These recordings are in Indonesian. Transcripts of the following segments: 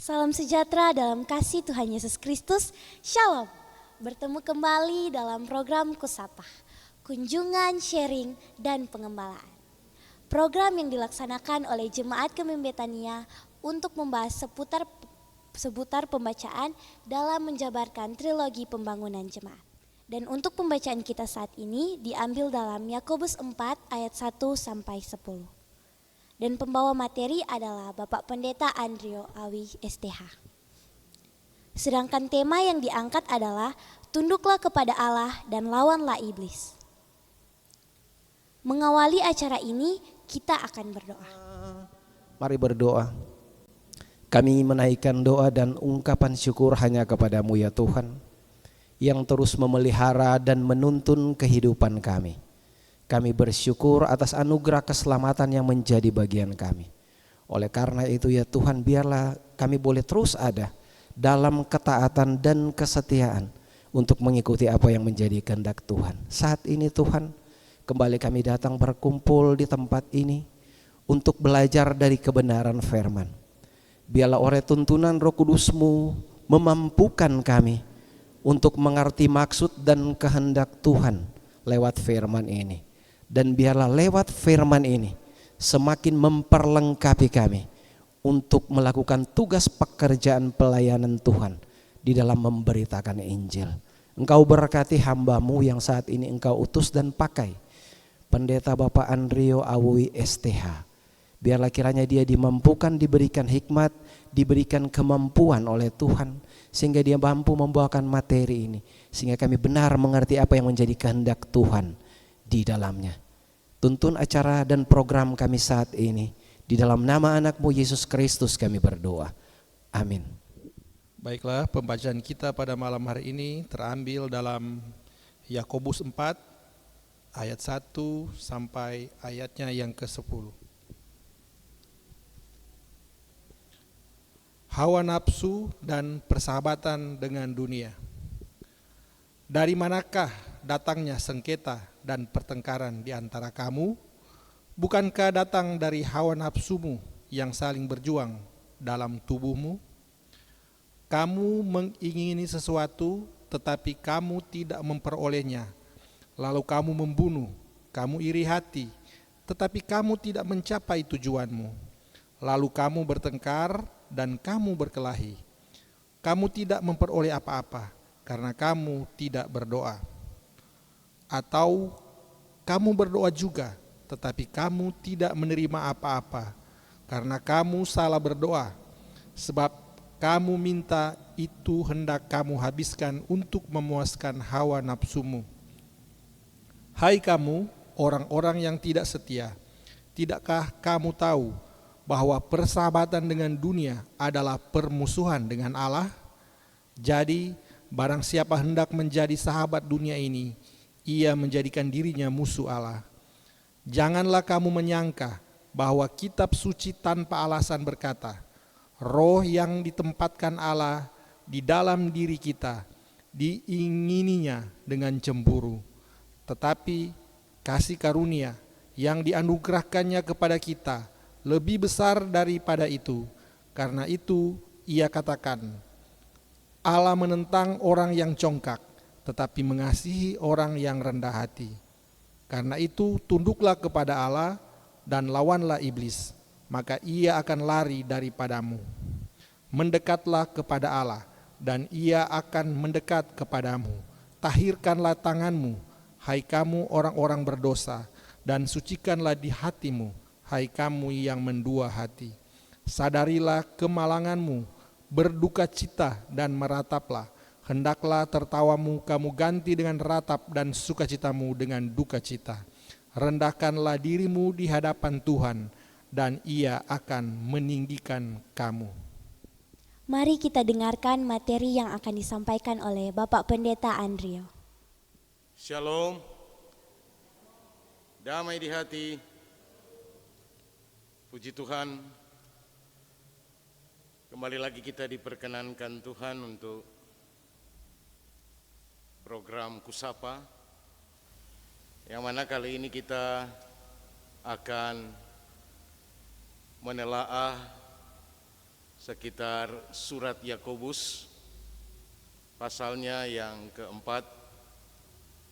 Salam sejahtera dalam kasih Tuhan Yesus Kristus. Shalom. Bertemu kembali dalam program Kusapa, kunjungan, sharing, dan pengembalaan. Program yang dilaksanakan oleh Jemaat Kemim Betania untuk membahas seputar pembacaan dalam menjabarkan trilogi pembangunan jemaat. Dan untuk pembacaan kita saat ini diambil dalam Yakobus 4 ayat 1 sampai 10. Dan pembawa materi adalah Bapak Pendeta Andrio Awi STH. Sedangkan tema yang diangkat adalah tunduklah kepada Allah dan lawanlah iblis. Mengawali acara ini kita akan berdoa. Mari berdoa. Kami menaikkan doa dan ungkapan syukur hanya kepadamu ya Tuhan, yang terus memelihara dan menuntun kehidupan kami. Kami bersyukur atas anugerah keselamatan yang menjadi bagian kami. Oleh karena itu ya Tuhan, biarlah kami boleh terus ada dalam ketaatan dan kesetiaan untuk mengikuti apa yang menjadi kehendak Tuhan. Saat ini Tuhan, kembali kami datang berkumpul di tempat ini untuk belajar dari kebenaran firman. Biarlah oleh tuntunan Roh Kudus-Mu memampukan kami untuk mengerti maksud dan kehendak Tuhan lewat firman ini. Dan biarlah lewat firman ini semakin memperlengkapi kami untuk melakukan tugas pekerjaan pelayanan Tuhan di dalam memberitakan Injil. Engkau berkati hamba-Mu yang saat ini Engkau utus dan pakai, Pendeta Bapak Andrio Awi STH. Biarlah kiranya dia dimampukan, diberikan hikmat, diberikan kemampuan oleh Tuhan, sehingga dia mampu membawakan materi ini, sehingga kami benar mengerti apa yang menjadi kehendak Tuhan di dalamnya. Tuntun acara dan program kami saat ini, di dalam nama anak-Mu Yesus Kristus kami berdoa. Amin. Baiklah, pembacaan kita pada malam hari ini terambil dalam Yakobus 4 ayat 1 sampai ayatnya yang ke-10. Hawa nafsu dan persahabatan dengan dunia. Dari manakah datangnya sengketa dan pertengkaran di antara kamu? Bukankah datang dari hawa nafsumu yang saling berjuang dalam tubuhmu? Kamu mengingini sesuatu tetapi kamu tidak memperolehnya. Lalu kamu membunuh, kamu iri hati, tetapi kamu tidak mencapai tujuanmu. Lalu kamu bertengkar dan kamu berkelahi. Kamu tidak memperoleh apa-apa karena kamu tidak berdoa. Atau kamu berdoa juga, tetapi kamu tidak menerima apa-apa karena kamu salah berdoa, sebab kamu minta itu hendak kamu habiskan untuk memuaskan hawa nafsumu. Hai kamu, orang-orang yang tidak setia, tidakkah kamu tahu bahwa persahabatan dengan dunia adalah permusuhan dengan Allah? Jadi, barang siapa hendak menjadi sahabat dunia ini, ia menjadikan dirinya musuh Allah. Janganlah kamu menyangka bahwa kitab suci tanpa alasan berkata, roh yang ditempatkan Allah di dalam diri kita diingininya dengan cemburu. Tetapi kasih karunia yang dianugerahkannya kepada kita lebih besar daripada itu. Karena itu ia katakan, Allah menentang orang yang congkak, tetapi mengasihi orang yang rendah hati. Karena itu tunduklah kepada Allah dan lawanlah iblis, maka ia akan lari daripadamu. Mendekatlah kepada Allah dan ia akan mendekat kepadamu. Tahirkanlah tanganmu, hai kamu orang-orang berdosa, dan sucikanlah di hatimu, hai kamu yang mendua hati. Sadarilah kemalanganmu, berduka cita dan merataplah. Hendaklah tertawamu kamu ganti dengan ratap dan sukacitamu dengan duka cita. Rendahkanlah dirimu di hadapan Tuhan dan ia akan meninggikan kamu. Mari kita dengarkan materi yang akan disampaikan oleh Bapak Pendeta Andrio. Shalom, damai di hati, puji Tuhan. Kembali lagi kita diperkenankan Tuhan untuk program Kusapa, yang mana kali ini kita akan menelaah sekitar surat Yakobus pasalnya yang keempat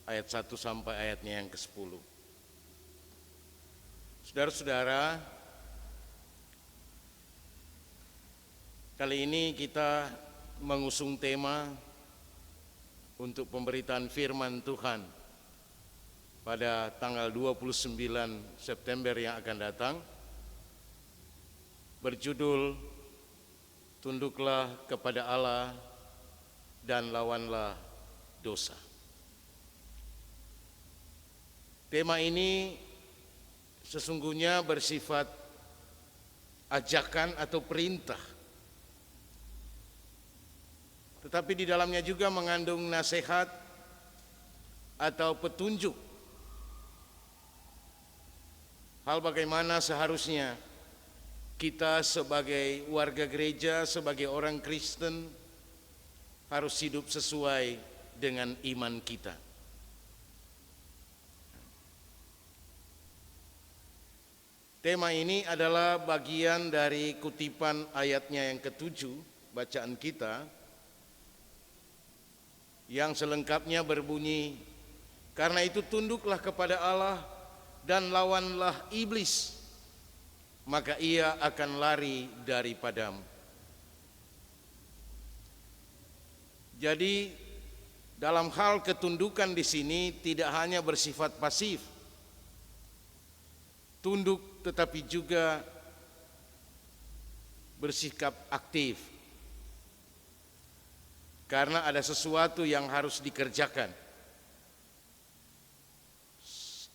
ayat 1 sampai ayatnya yang ke-10. Saudara-saudara, kali ini kita mengusung tema untuk pemberitaan firman Tuhan pada tanggal 29 September yang akan datang, berjudul Tunduklah kepada Allah dan lawanlah dosa. Tema ini sesungguhnya bersifat ajakan atau perintah, tetapi di dalamnya juga mengandung nasihat atau petunjuk hal bagaimana seharusnya kita sebagai warga gereja, sebagai orang Kristen harus hidup sesuai dengan iman kita. Tema ini adalah bagian dari kutipan ayatnya yang ke-7 bacaan kita, yang selengkapnya berbunyi, karena itu tunduklah kepada Allah dan lawanlah iblis, maka ia akan lari daripadamu. Jadi dalam hal ketundukan di sini tidak hanya bersifat pasif, tunduk, tetapi juga bersikap aktif. Karena ada sesuatu yang harus dikerjakan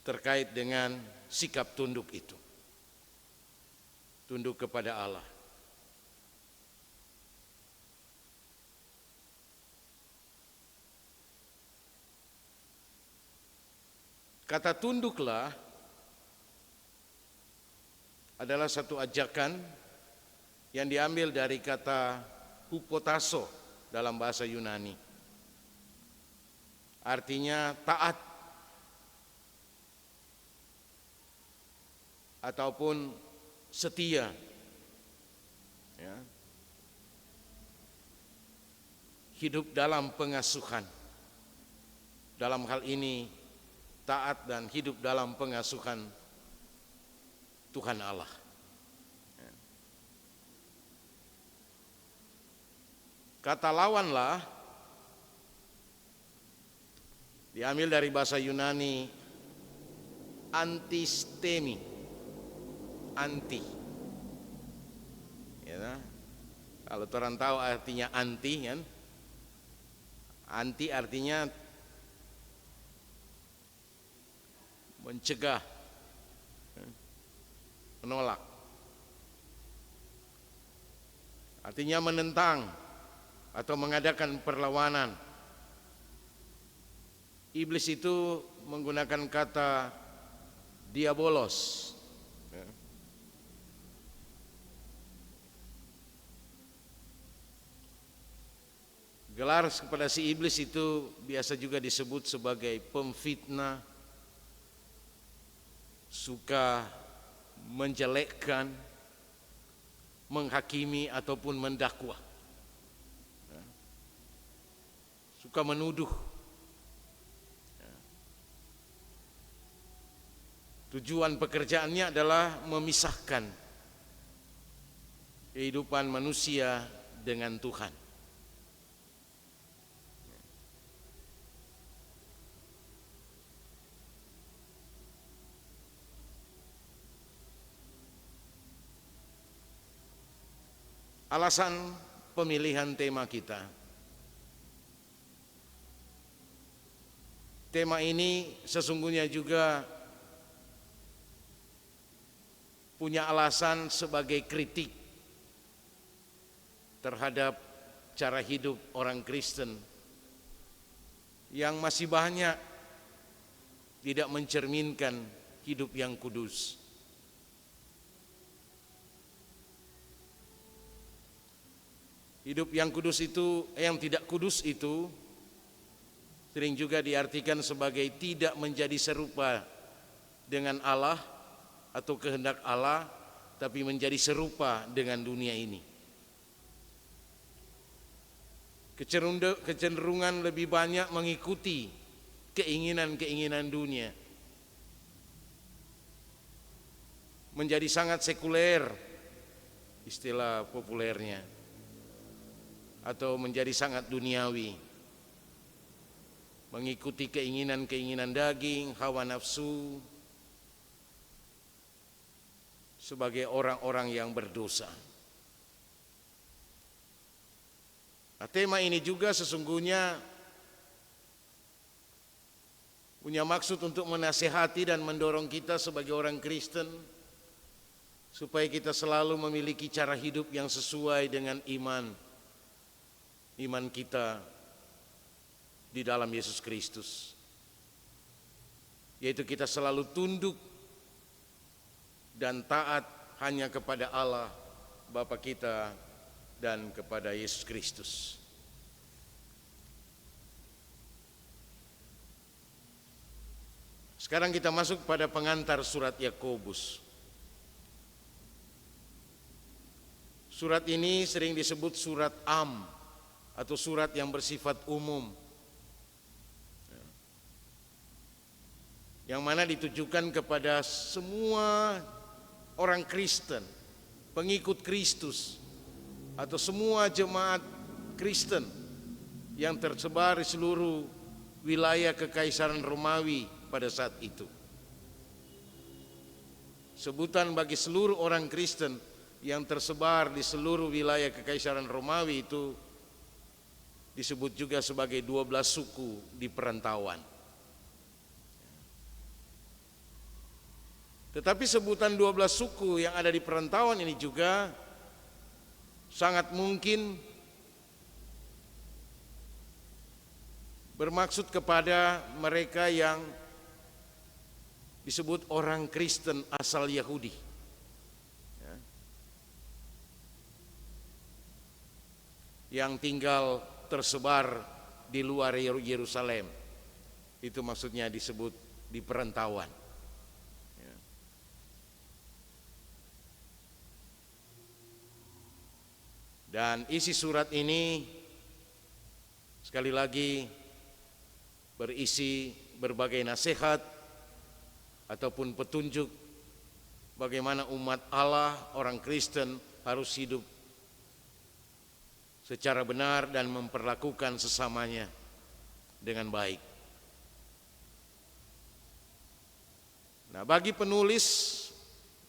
terkait dengan sikap tunduk itu. Tunduk kepada Allah. Kata tunduklah adalah satu ajakan yang diambil dari kata hupotasso dalam bahasa Yunani. Artinya taat ataupun setia, ya. Hidup dalam pengasuhan. Dalam hal ini taat dan hidup dalam pengasuhan Tuhan Allah. Kata lawanlah diambil dari bahasa Yunani antistemi, anti. Ya, kalau orang tahu artinya anti, kan? Anti artinya mencegah, menolak. Artinya menentang atau mengadakan perlawanan. Iblis itu menggunakan kata diabolos. Gelar kepada si iblis itu biasa juga disebut sebagai pemfitnah, suka menjelekkan, menghakimi ataupun mendakwa, suka menuduh. Tujuan pekerjaannya adalah memisahkan kehidupan manusia dengan Tuhan. Alasan pemilihan tema kita. Tema ini sesungguhnya juga punya alasan sebagai kritik terhadap cara hidup orang Kristen yang masih banyak tidak mencerminkan hidup yang kudus. Hidup yang kudus itu, yang tidak kudus itu sering juga diartikan sebagai tidak menjadi serupa dengan Allah atau kehendak Allah, tapi menjadi serupa dengan dunia ini. kecenderungan lebih banyak mengikuti keinginan-keinginan dunia, menjadi sangat sekuler, istilah populernya, atau menjadi sangat duniawi, mengikuti keinginan-keinginan daging, hawa nafsu, sebagai orang-orang yang berdosa. Nah, tema ini juga sesungguhnya punya maksud untuk menasihati dan mendorong kita sebagai orang Kristen supaya kita selalu memiliki cara hidup yang sesuai dengan iman kita di dalam Yesus Kristus, yaitu kita selalu tunduk dan taat hanya kepada Allah Bapa kita dan kepada Yesus Kristus. Sekarang kita masuk pada pengantar surat Yakobus. Surat ini sering disebut surat atau surat yang bersifat umum, yang mana ditujukan kepada semua orang Kristen, pengikut Kristus, atau semua jemaat Kristen yang tersebar di seluruh wilayah Kekaisaran Romawi pada saat itu. Sebutan bagi seluruh orang Kristen yang tersebar di seluruh wilayah Kekaisaran Romawi itu disebut juga sebagai 12 suku di perantauan. Tetapi sebutan 12 suku yang ada di perantauan ini juga sangat mungkin bermaksud kepada mereka yang disebut orang Kristen asal Yahudi. Yang tinggal tersebar di luar Yerusalem. Itu maksudnya disebut di perantauan. Dan isi surat ini sekali lagi berisi berbagai nasihat ataupun petunjuk bagaimana umat Allah, orang Kristen harus hidup secara benar dan memperlakukan sesamanya dengan baik. Nah, bagi penulis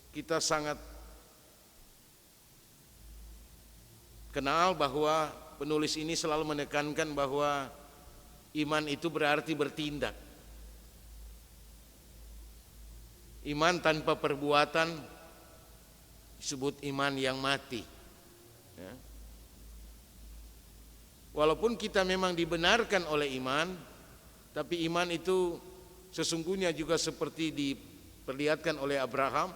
kita sangat kenal bahwa penulis ini selalu menekankan bahwa iman itu berarti bertindak. Iman tanpa perbuatan disebut iman yang mati. Ya. Walaupun kita memang dibenarkan oleh iman, tapi iman itu sesungguhnya juga seperti diperlihatkan oleh Abraham.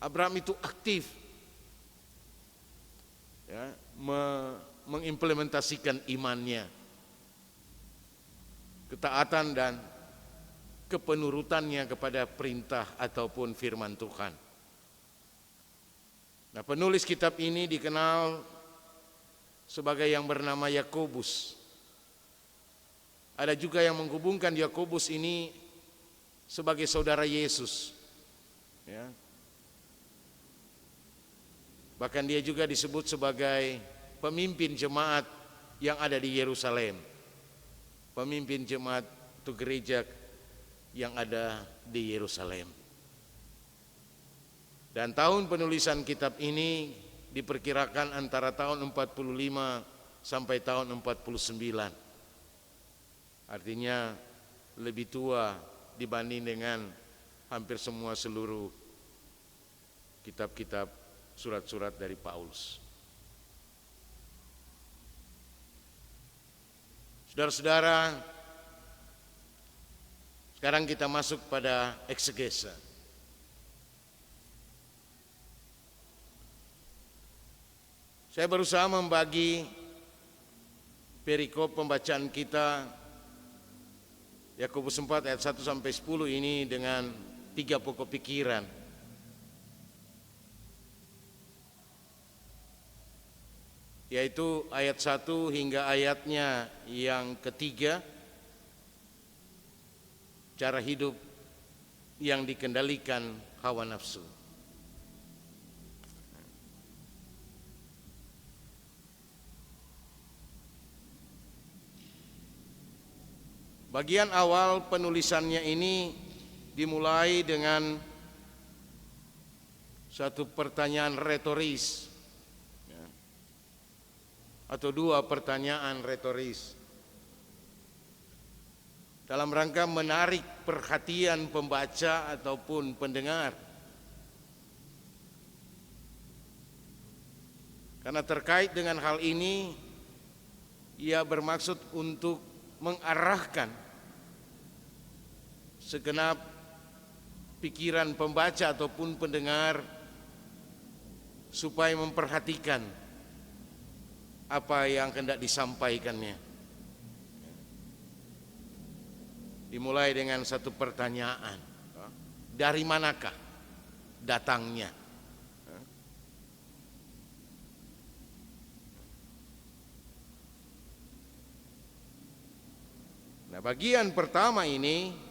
Abraham itu aktif, ya, mengimplementasikan imannya, ketaatan dan kepenurutannya kepada perintah ataupun firman Tuhan. Nah, penulis kitab ini dikenal sebagai yang bernama Yakobus. Ada juga yang menghubungkan Yakobus ini sebagai saudara Yesus. Ya. Bahkan dia juga disebut sebagai pemimpin jemaat yang ada di Yerusalem. Pemimpin jemaat atau gereja yang ada di Yerusalem. Dan tahun penulisan kitab ini diperkirakan antara tahun 45 sampai tahun 49. Artinya lebih tua dibanding dengan hampir semua seluruh kitab-kitab surat-surat dari Paulus. Saudara-saudara, sekarang kita masuk pada eksegese. Saya berusaha membagi perikop pembacaan kita Yakobus 4 ayat 1 sampai 10 ini dengan 3 pokok pikiran. yaitu ayat 1 hingga ayatnya yang ketiga, cara hidup yang dikendalikan hawa nafsu. Bagian awal penulisannya ini dimulai dengan satu pertanyaan retoris, ya, atau dua pertanyaan retoris dalam rangka menarik perhatian pembaca ataupun pendengar, karena terkait dengan hal ini ia bermaksud untuk mengarahkan segenap pikiran pembaca ataupun pendengar supaya memperhatikan apa yang hendak disampaikannya. Dimulai dengan satu pertanyaan, dari manakah datangnya? Nah, bagian pertama ini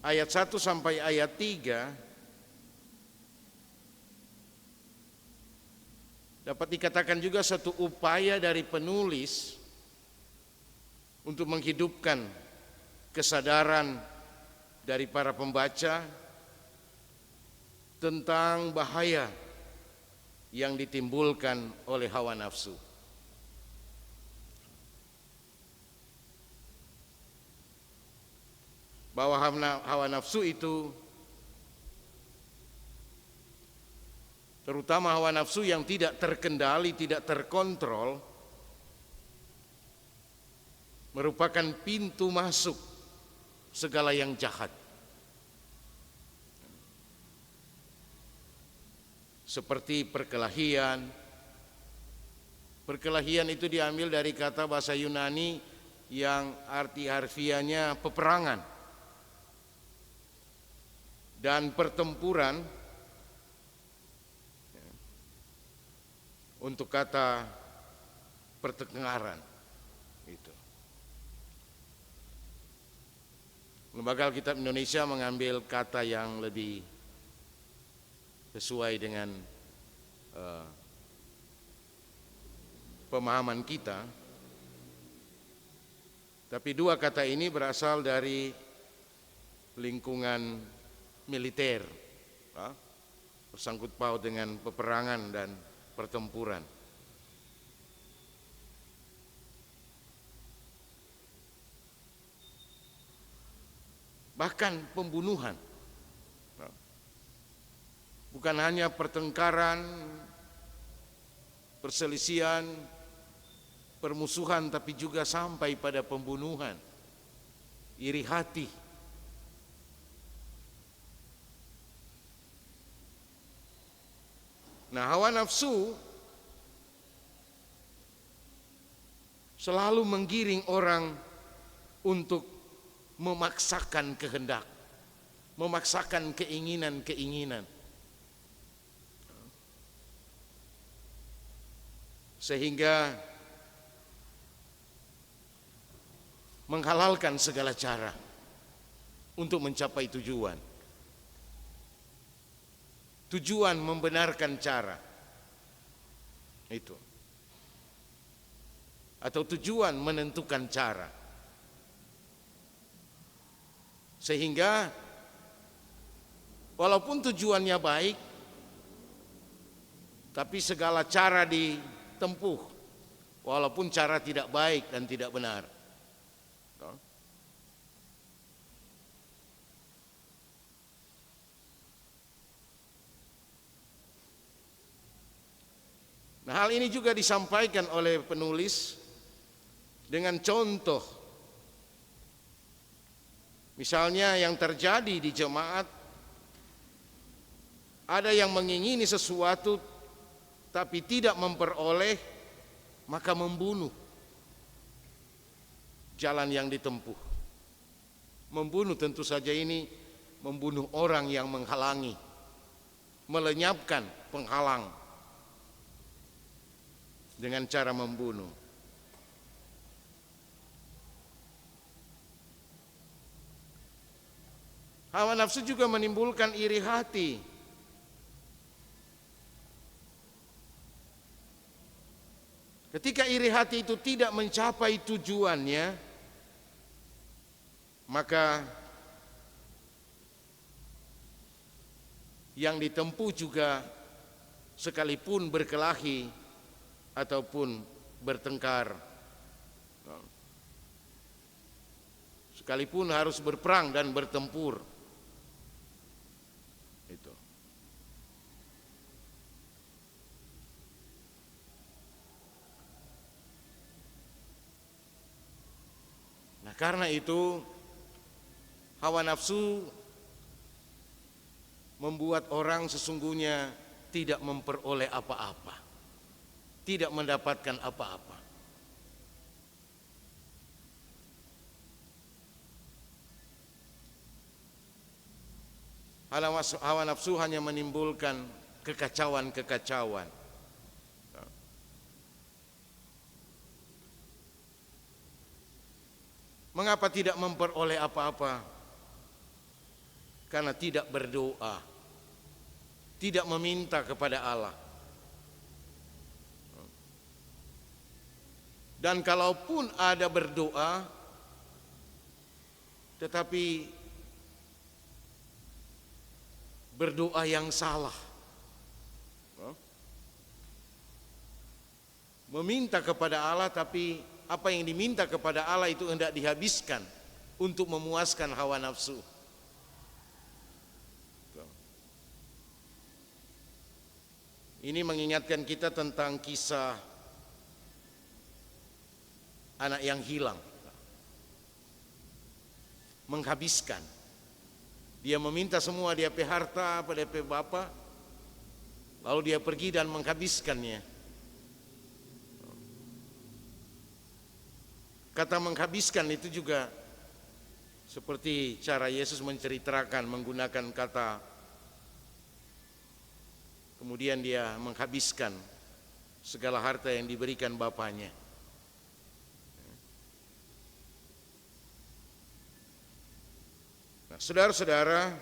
ayat 1 sampai ayat 3 dapat dikatakan juga satu upaya dari penulis untuk menghidupkan kesadaran dari para pembaca tentang bahaya yang ditimbulkan oleh hawa nafsu. Bahwa hawa nafsu itu, terutama hawa nafsu yang tidak terkendali, tidak terkontrol, merupakan pintu masuk segala yang jahat. Seperti perkelahian. Perkelahian itu diambil dari kata bahasa Yunani yang arti harfiahnya peperangan. Dan pertempuran untuk kata pertengkaran itu. Lembaga Alkitab Indonesia mengambil kata yang lebih sesuai dengan pemahaman kita. Tapi dua kata ini berasal dari lingkungan militer, bersangkut paut dengan peperangan dan pertempuran. Bahkan pembunuhan, bukan hanya pertengkaran, perselisihan, permusuhan, tapi juga sampai pada pembunuhan, iri hati. Nah, hawa nafsu selalu menggiring orang untuk memaksakan kehendak, memaksakan keinginan-keinginan, sehingga menghalalkan segala cara untuk mencapai tujuan. Tujuan membenarkan cara itu, atau tujuan menentukan cara, sehingga walaupun tujuannya baik, tapi segala cara ditempuh, walaupun cara tidak baik dan tidak benar. Nah, hal ini juga disampaikan oleh penulis dengan contoh. Misalnya yang terjadi di jemaat, ada yang mengingini sesuatu tapi tidak memperoleh, maka membunuh. Jalan yang ditempuh. Membunuh tentu saja ini membunuh orang yang menghalangi, melenyapkan penghalang. dengan cara membunuh. Hawa nafsu juga menimbulkan iri hati. Ketika iri hati itu tidak mencapai tujuannya, maka yang ditempuh juga sekalipun berkelahi ataupun bertengkar, sekalipun harus berperang dan bertempur, itu. Nah, karena itu hawa nafsu membuat orang sesungguhnya tidak memperoleh apa-apa, tidak mendapatkan apa-apa. Hawa nafsu hanya menimbulkan kekacauan-kekacauan. Mengapa tidak memperoleh apa-apa? Karena tidak berdoa, tidak meminta kepada Allah. Dan kalaupun ada berdoa, tetapi berdoa yang salah, meminta kepada Allah, tapi apa yang diminta kepada Allah itu hendak dihabiskan untuk memuaskan hawa nafsu. Ini mengingatkan kita tentang kisah anak yang hilang, menghabiskan. Dia meminta semua dia pe harta pada pe bapa, lalu dia pergi dan menghabiskannya. Kata menghabiskan itu juga seperti cara Yesus menceritakan menggunakan kata, kemudian dia menghabiskan segala harta yang diberikan bapaknya. Nah, saudara-saudara,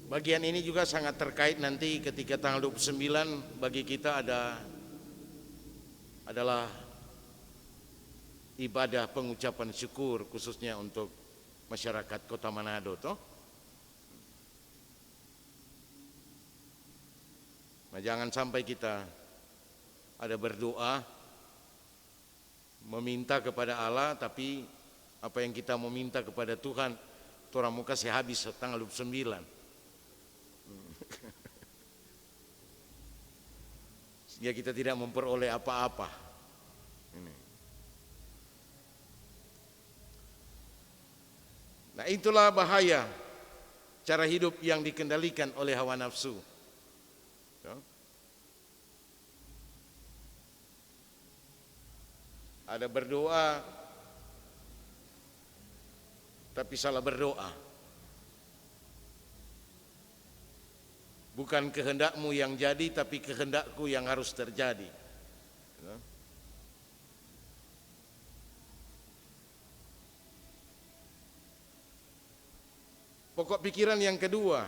bagian ini juga sangat terkait nanti ketika tanggal 29 bagi kita adalah ibadah pengucapan syukur khususnya untuk masyarakat Kota Manado toh. Nah, jangan sampai kita ada berdoa meminta kepada Allah, tapi apa yang kita meminta kepada Tuhan orang mau kasih habis tanggal 29. Sehingga kita tidak memperoleh apa-apa. Ini. Nah, itulah bahaya cara hidup yang dikendalikan oleh hawa nafsu. Ada berdoa tapi salah berdoa. Bukan kehendakmu yang jadi, tapi kehendakku yang harus terjadi. Pokok pikiran yang kedua,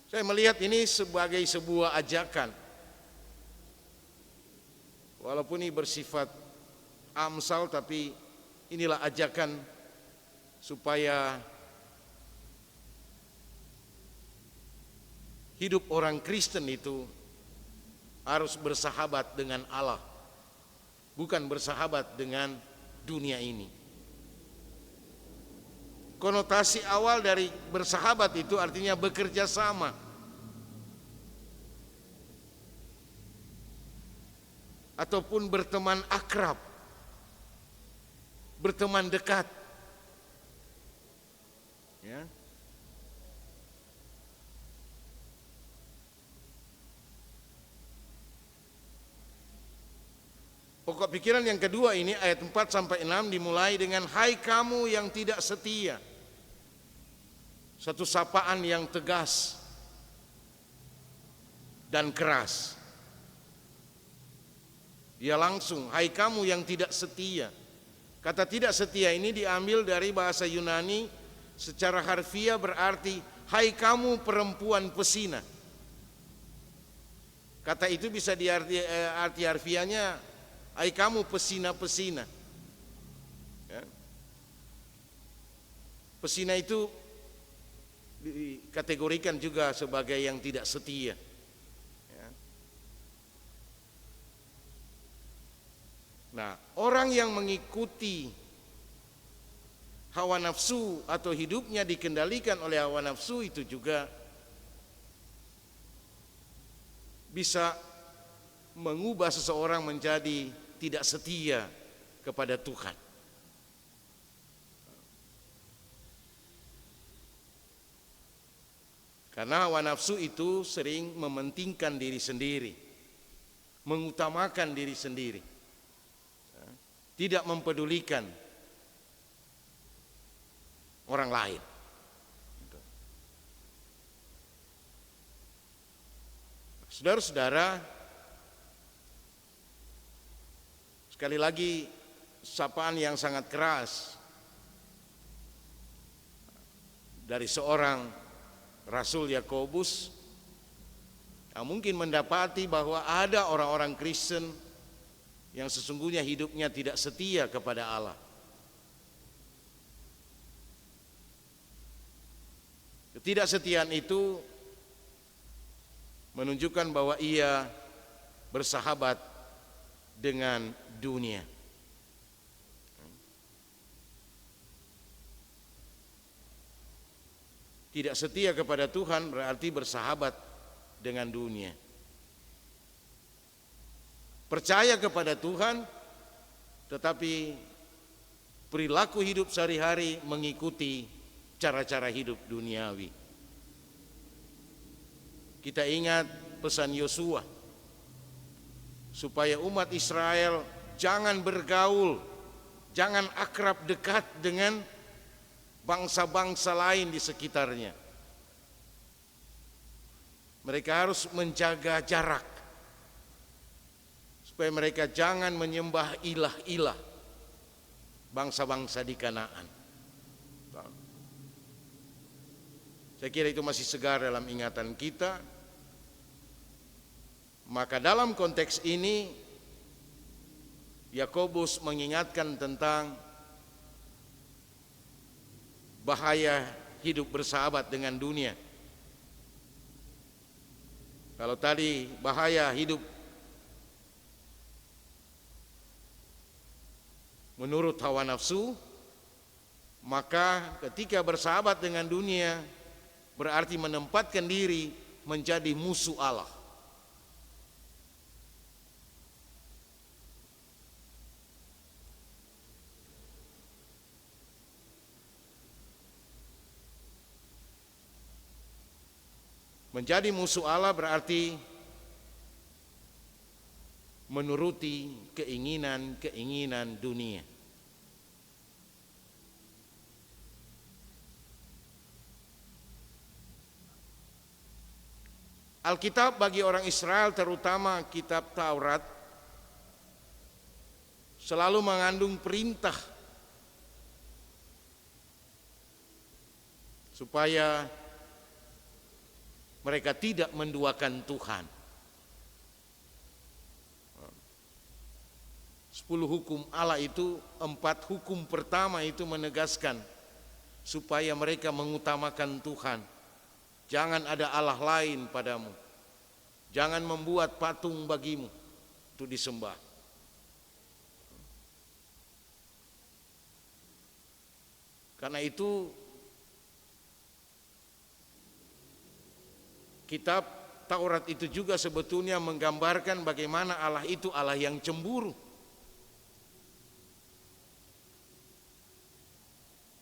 saya melihat ini sebagai sebuah ajakan. Walaupun ini bersifat amsal, tapi inilah ajakan supaya hidup orang Kristen itu harus bersahabat dengan Allah, bukan bersahabat dengan dunia ini. Konotasi awal dari bersahabat itu artinya bekerja sama. Ataupun berteman akrab, berteman dekat. Ya. Pokok pikiran yang kedua ini ayat 4 sampai 6 dimulai dengan hai kamu yang tidak setia. Satu sapaan yang tegas dan keras. Dia langsung, hai kamu yang tidak setia. Kata tidak setia ini diambil dari bahasa Yunani, secara harfiah berarti hai kamu perempuan pesina. Kata itu bisa arti harfiahnya hai kamu pesina-pesina. Ya. Pesina itu dikategorikan juga sebagai yang tidak setia. Ya. Nah, orang yang mengikuti hawa nafsu atau hidupnya dikendalikan oleh hawa nafsu itu juga bisa mengubah seseorang menjadi tidak setia kepada Tuhan. Karena hawa nafsu itu sering mementingkan diri sendiri, mengutamakan diri sendiri, tidak mempedulikan orang lain. Saudara-saudara, sekali lagi sapaan yang sangat keras dari seorang Rasul Yakobus yang mungkin mendapati bahwa ada orang-orang Kristen yang sesungguhnya hidupnya tidak setia kepada Allah. Ketidaksetiaan itu menunjukkan bahwa ia bersahabat dengan dunia. Tidak setia kepada Tuhan berarti bersahabat dengan dunia. Percaya kepada Tuhan tetapi perilaku hidup sehari-hari mengikuti cara-cara hidup duniawi. Kita ingat pesan Yosua supaya umat Israel jangan bergaul, jangan akrab dekat dengan bangsa-bangsa lain di sekitarnya. Mereka harus menjaga jarak supaya mereka jangan menyembah ilah-ilah bangsa-bangsa di Kanaan. Saya kira itu masih segar dalam ingatan kita. Maka dalam konteks ini Yakobus mengingatkan tentang bahaya hidup bersahabat dengan dunia. Kalau tadi bahaya hidup menurut hawa nafsu, maka ketika bersahabat dengan dunia berarti menempatkan diri menjadi musuh Allah. Menjadi musuh Allah berarti menuruti keinginan-keinginan dunia. Alkitab bagi orang Israel, terutama kitab Taurat, selalu mengandung perintah supaya mereka tidak menduakan Tuhan. 10 hukum Allah itu, 4 hukum pertama itu menegaskan supaya mereka mengutamakan Tuhan. Jangan ada Allah lain padamu. Jangan membuat patung bagimu untuk disembah. Karena itu kitab Taurat itu juga sebetulnya menggambarkan bagaimana Allah itu Allah yang cemburu.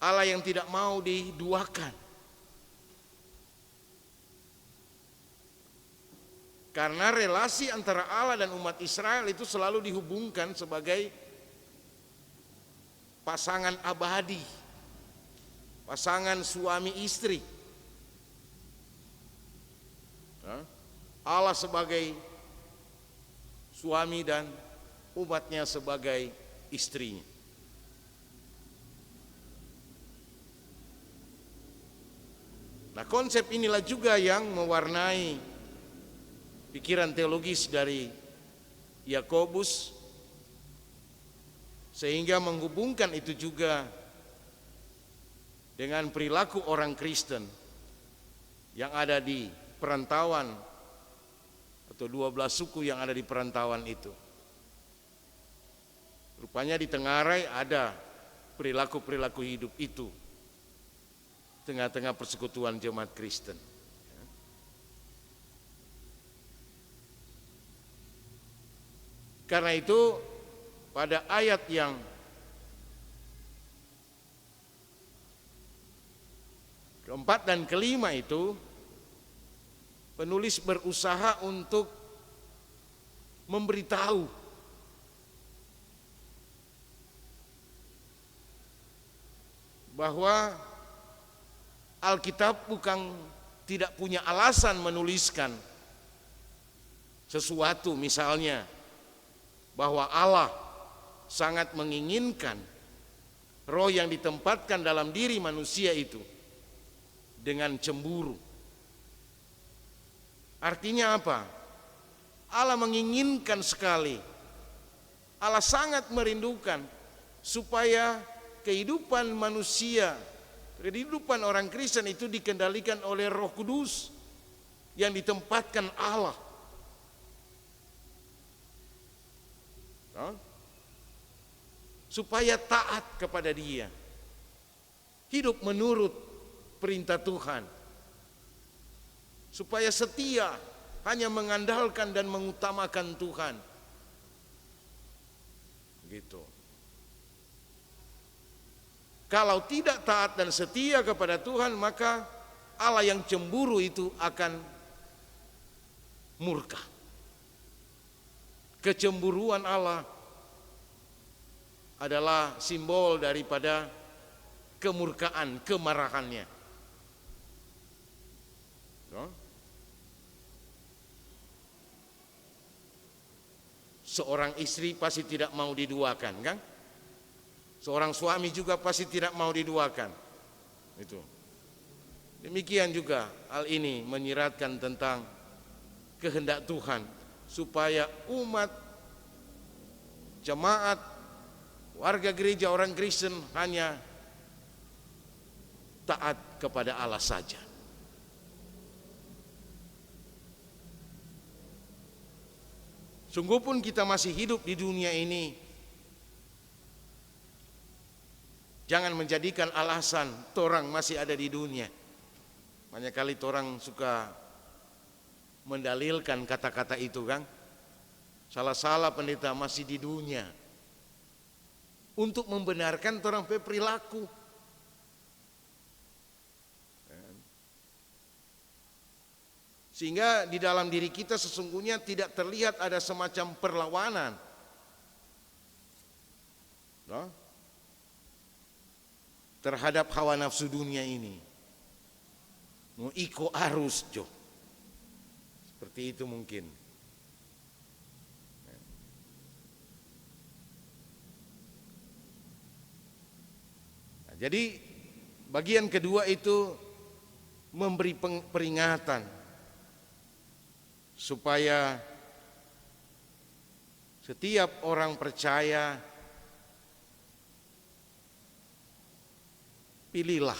Allah yang tidak mau diduakan. Karena relasi antara Allah dan umat Israel itu selalu dihubungkan sebagai pasangan abadi, pasangan suami istri. Allah sebagai suami dan umatnya sebagai istrinya. Nah, konsep inilah juga yang mewarnai pikiran teologis dari Yakobus, sehingga menghubungkan itu juga dengan perilaku orang Kristen yang ada di perantauan atau 12 suku yang ada di perantauan itu. Rupanya di Tengarai ada perilaku-perilaku hidup itu tengah-tengah persekutuan jemaat Kristen. Karena itu pada ayat yang keempat dan kelima itu penulis berusaha untuk memberitahu bahwa Alkitab bukan tidak punya alasan menuliskan sesuatu, misalnya bahwa Allah sangat menginginkan roh yang ditempatkan dalam diri manusia itu dengan cemburu. Artinya apa? Allah menginginkan sekali, Allah sangat merindukan supaya kehidupan manusia, kehidupan orang Kristen itu dikendalikan oleh Roh Kudus yang ditempatkan Allah. Supaya taat kepada Dia, hidup menurut perintah Tuhan, supaya setia hanya mengandalkan dan mengutamakan Tuhan. Gitu. Kalau tidak taat dan setia kepada Tuhan, maka Allah yang cemburu itu akan murka. Kecemburuan Allah adalah simbol daripada kemurkaan, kemarahannya. Seorang istri pasti tidak mau diduakan, kan? Seorang suami juga pasti tidak mau diduakan. Itu. Demikian juga hal ini menyiratkan tentang kehendak Tuhan supaya umat, jemaat, warga gereja orang Kristen hanya taat kepada Allah saja. Sungguh pun kita masih hidup di dunia ini, jangan menjadikan alasan torang masih ada di dunia. Banyak kali torang suka mendalilkan kata-kata itu, kan? Salah-salah pendeta masih di dunia untuk membenarkan torang pe perilaku. Sehingga di dalam diri kita sesungguhnya tidak terlihat ada semacam perlawanan. Terhadap hawa nafsu dunia ini. Mau iko arus jo. Seperti itu mungkin. Nah, jadi bagian kedua itu memberi peringatan supaya setiap orang percaya pilihlah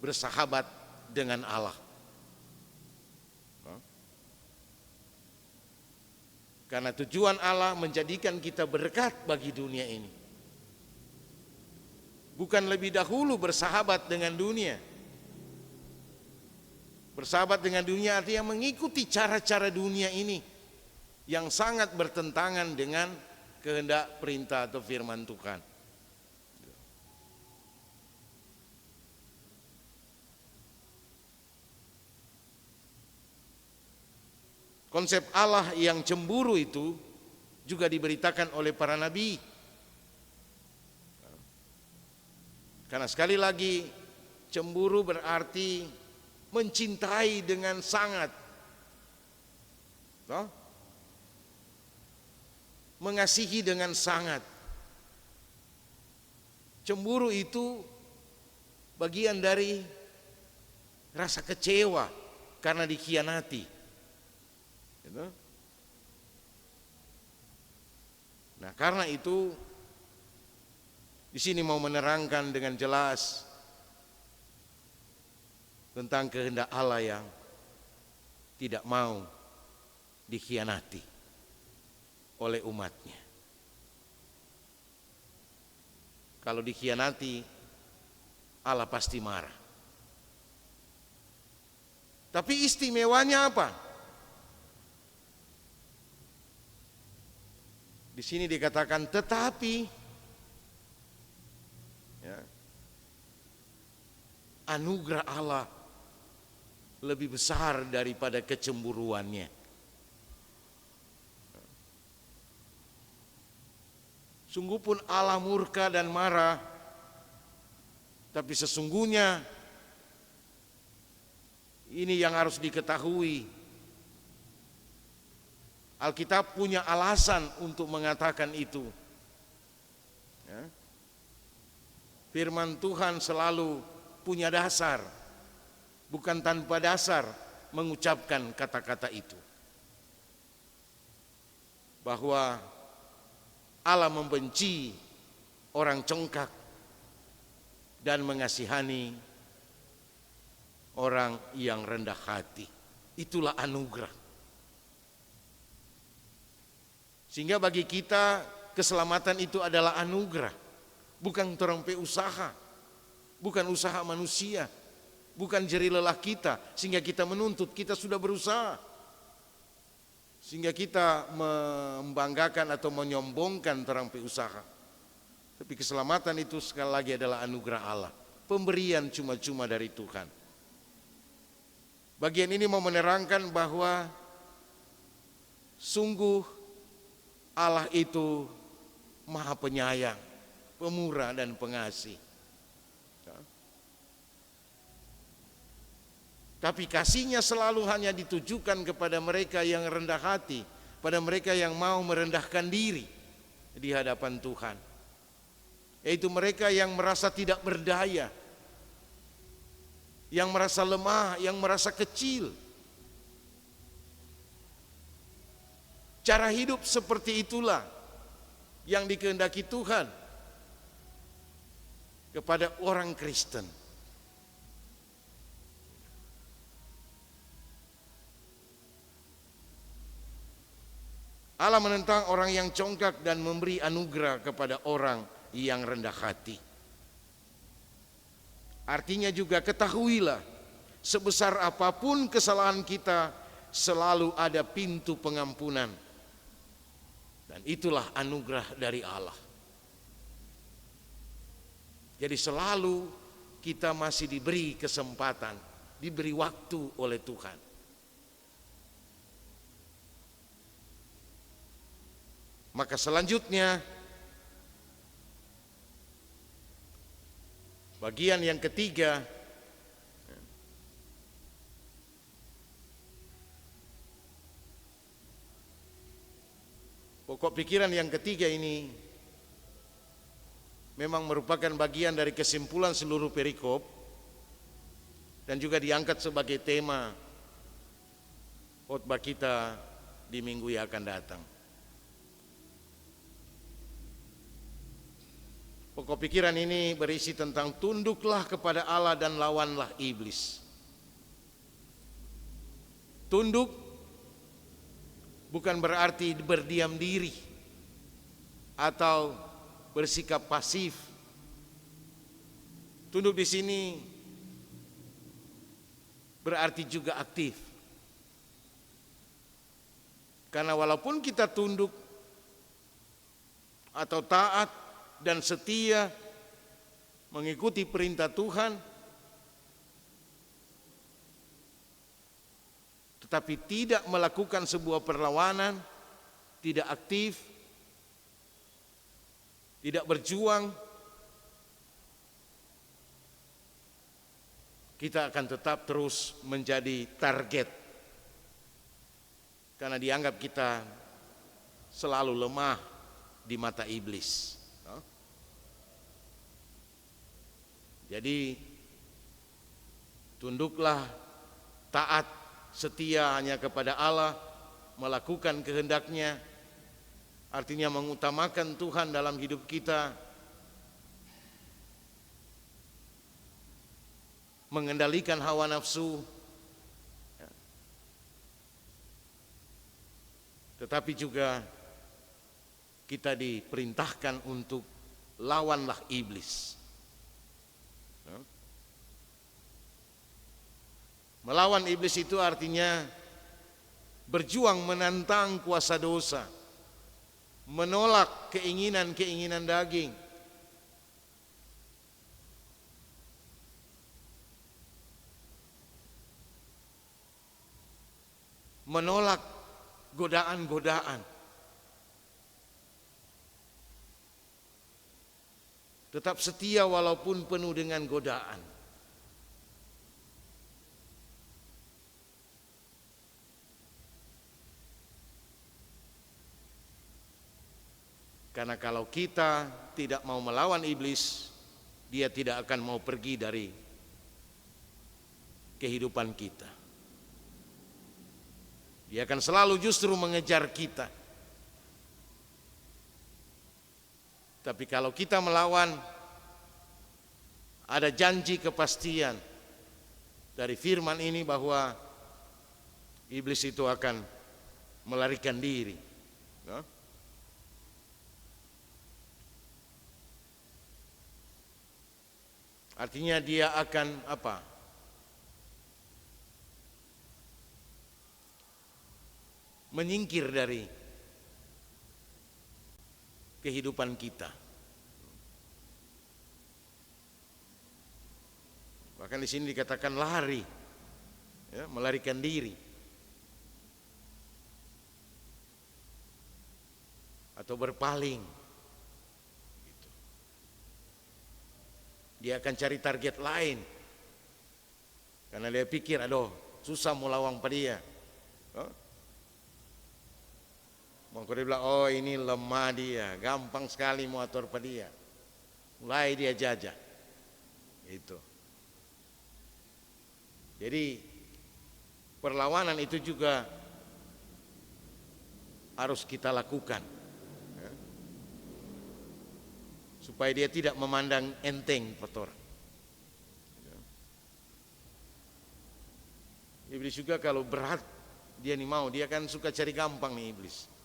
bersahabat dengan Allah. Karena tujuan Allah menjadikan kita berkat bagi dunia ini. Bukan lebih dahulu bersahabat dengan dunia. Bersahabat dengan dunia artinya mengikuti cara-cara dunia ini yang sangat bertentangan dengan kehendak perintah atau firman Tuhan. Konsep Allah yang cemburu itu juga diberitakan oleh para nabi. Karena sekali lagi cemburu berarti mencintai dengan sangat, toh? Mengasihi dengan sangat. Cemburu itu bagian dari rasa kecewa karena dikhianati. Gitu. Nah, karena itu di sini mau menerangkan dengan jelas tentang kehendak Allah yang tidak mau dikhianati oleh umatnya. Kalau dikhianati, Allah pasti marah. Tapi istimewanya apa? Di sini dikatakan tetapi, ya, anugerah Allah lebih besar daripada kecemburuannya. Sungguh pun Allah murka dan marah, tapi sesungguhnya ini yang harus diketahui. Alkitab punya alasan untuk mengatakan itu. Ya. Firman Tuhan selalu punya dasar, bukan tanpa dasar mengucapkan kata-kata itu. Bahwa Allah membenci orang congkak dan mengasihani orang yang rendah hati. Itulah anugerah. Sehingga bagi kita keselamatan itu adalah anugerah, bukan terompe usaha, bukan usaha manusia, bukan jerih lelah kita sehingga kita menuntut, kita sudah berusaha. Sehingga kita membanggakan atau menyombongkan terompe usaha. Tapi keselamatan itu sekali lagi adalah anugerah Allah, pemberian cuma-cuma dari Tuhan. Bagian ini mau menerangkan bahwa sungguh Allah itu Maha Penyayang, Pemurah dan Pengasih. Tapi kasihnya selalu hanya ditujukan kepada mereka yang rendah hati, pada mereka yang mau merendahkan diri di hadapan Tuhan. Yaitu mereka yang merasa tidak berdaya, yang merasa lemah, yang merasa kecil. Cara hidup seperti itulah yang dikehendaki Tuhan kepada orang Kristen. Allah menentang orang yang congkak dan memberi anugerah kepada orang yang rendah hati. Artinya juga ketahuilah, sebesar apapun kesalahan kita, selalu ada pintu pengampunan. Dan itulah anugerah dari Allah. Jadi selalu kita masih diberi kesempatan, diberi waktu oleh Tuhan. Maka selanjutnya bagian yang ketiga, pokok pikiran yang ketiga ini memang merupakan bagian dari kesimpulan seluruh perikop dan juga diangkat sebagai tema khotbah kita di minggu yang akan datang. Pokok pikiran ini berisi tentang tunduklah kepada Allah dan lawanlah iblis. Tunduk bukan berarti berdiam diri atau bersikap pasif. Tunduk di sini berarti juga aktif. Karena walaupun kita tunduk atau taat dan setia mengikuti perintah Tuhan, tetapi tidak melakukan sebuah perlawanan, tidak aktif, tidak berjuang, kita akan tetap terus menjadi target. Karena dianggap kita selalu lemah di mata iblis. Jadi tunduklah, taat, setia hanya kepada Allah, melakukan kehendaknya, artinya mengutamakan Tuhan dalam hidup kita, mengendalikan hawa nafsu, tetapi juga kita diperintahkan untuk lawanlah iblis. Melawan iblis itu artinya berjuang menantang kuasa dosa, menolak keinginan-keinginan daging, menolak godaan-godaan, tetap setia walaupun penuh dengan godaan. Karena kalau kita tidak mau melawan iblis, dia tidak akan mau pergi dari kehidupan kita. Dia akan selalu justru mengejar kita. Tapi kalau kita melawan, ada janji kepastian dari firman ini bahwa iblis itu akan melarikan diri. Artinya dia akan apa? Menyingkir dari kehidupan kita. Bahkan di sini dikatakan lari, ya, melarikan diri, atau berpaling. Dia akan cari target lain, karena dia pikir, aduh, susah mau lawang pada dia. Maka dia bilang, oh ini lemah dia, gampang sekali mau atur pada dia. Mulai dia jajah. Itu. Jadi perlawanan itu juga harus kita lakukan, ya, supaya dia tidak memandang enteng kotor. Iblis juga kalau berat dia nih mau, dia kan suka cari gampang nih iblis.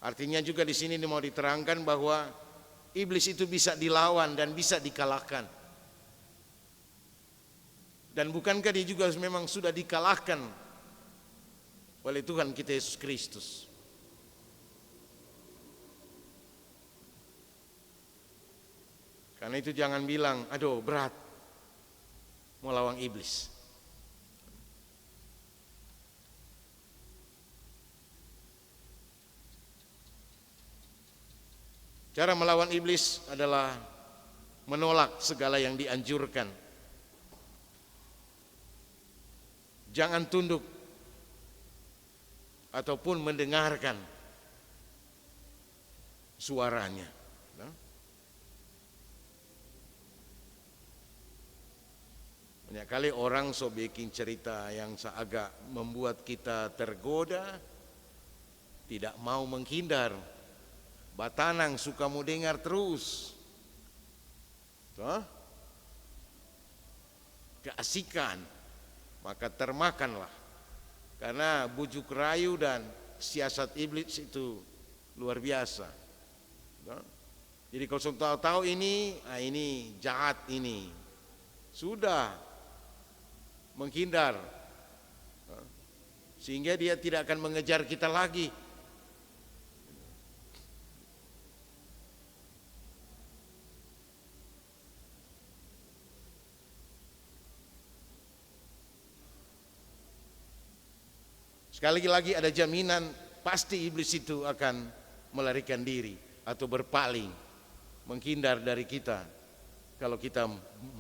Artinya juga di sini mau diterangkan bahwa iblis itu bisa dilawan dan bisa dikalahkan. Dan bukankah dia juga memang sudah dikalahkan oleh Tuhan kita Yesus Kristus? Karena itu jangan bilang, aduh berat mau lawan iblis. Cara melawan iblis adalah menolak segala yang dianjurkan. Jangan tunduk ataupun mendengarkan suaranya. Banyak kali orang so bikin cerita yang seagak membuat kita tergoda, tidak mau menghindar. Batanang suka mau dengar terus. Keasikan, maka termakanlah. Karena bujuk rayu dan siasat iblis itu luar biasa. Jadi kalau sudah tahu ini jahat ini, sudah menghindar, sehingga dia tidak akan mengejar kita lagi. Sekali lagi ada jaminan pasti iblis itu akan melarikan diri atau berpaling, menghindar dari kita kalau kita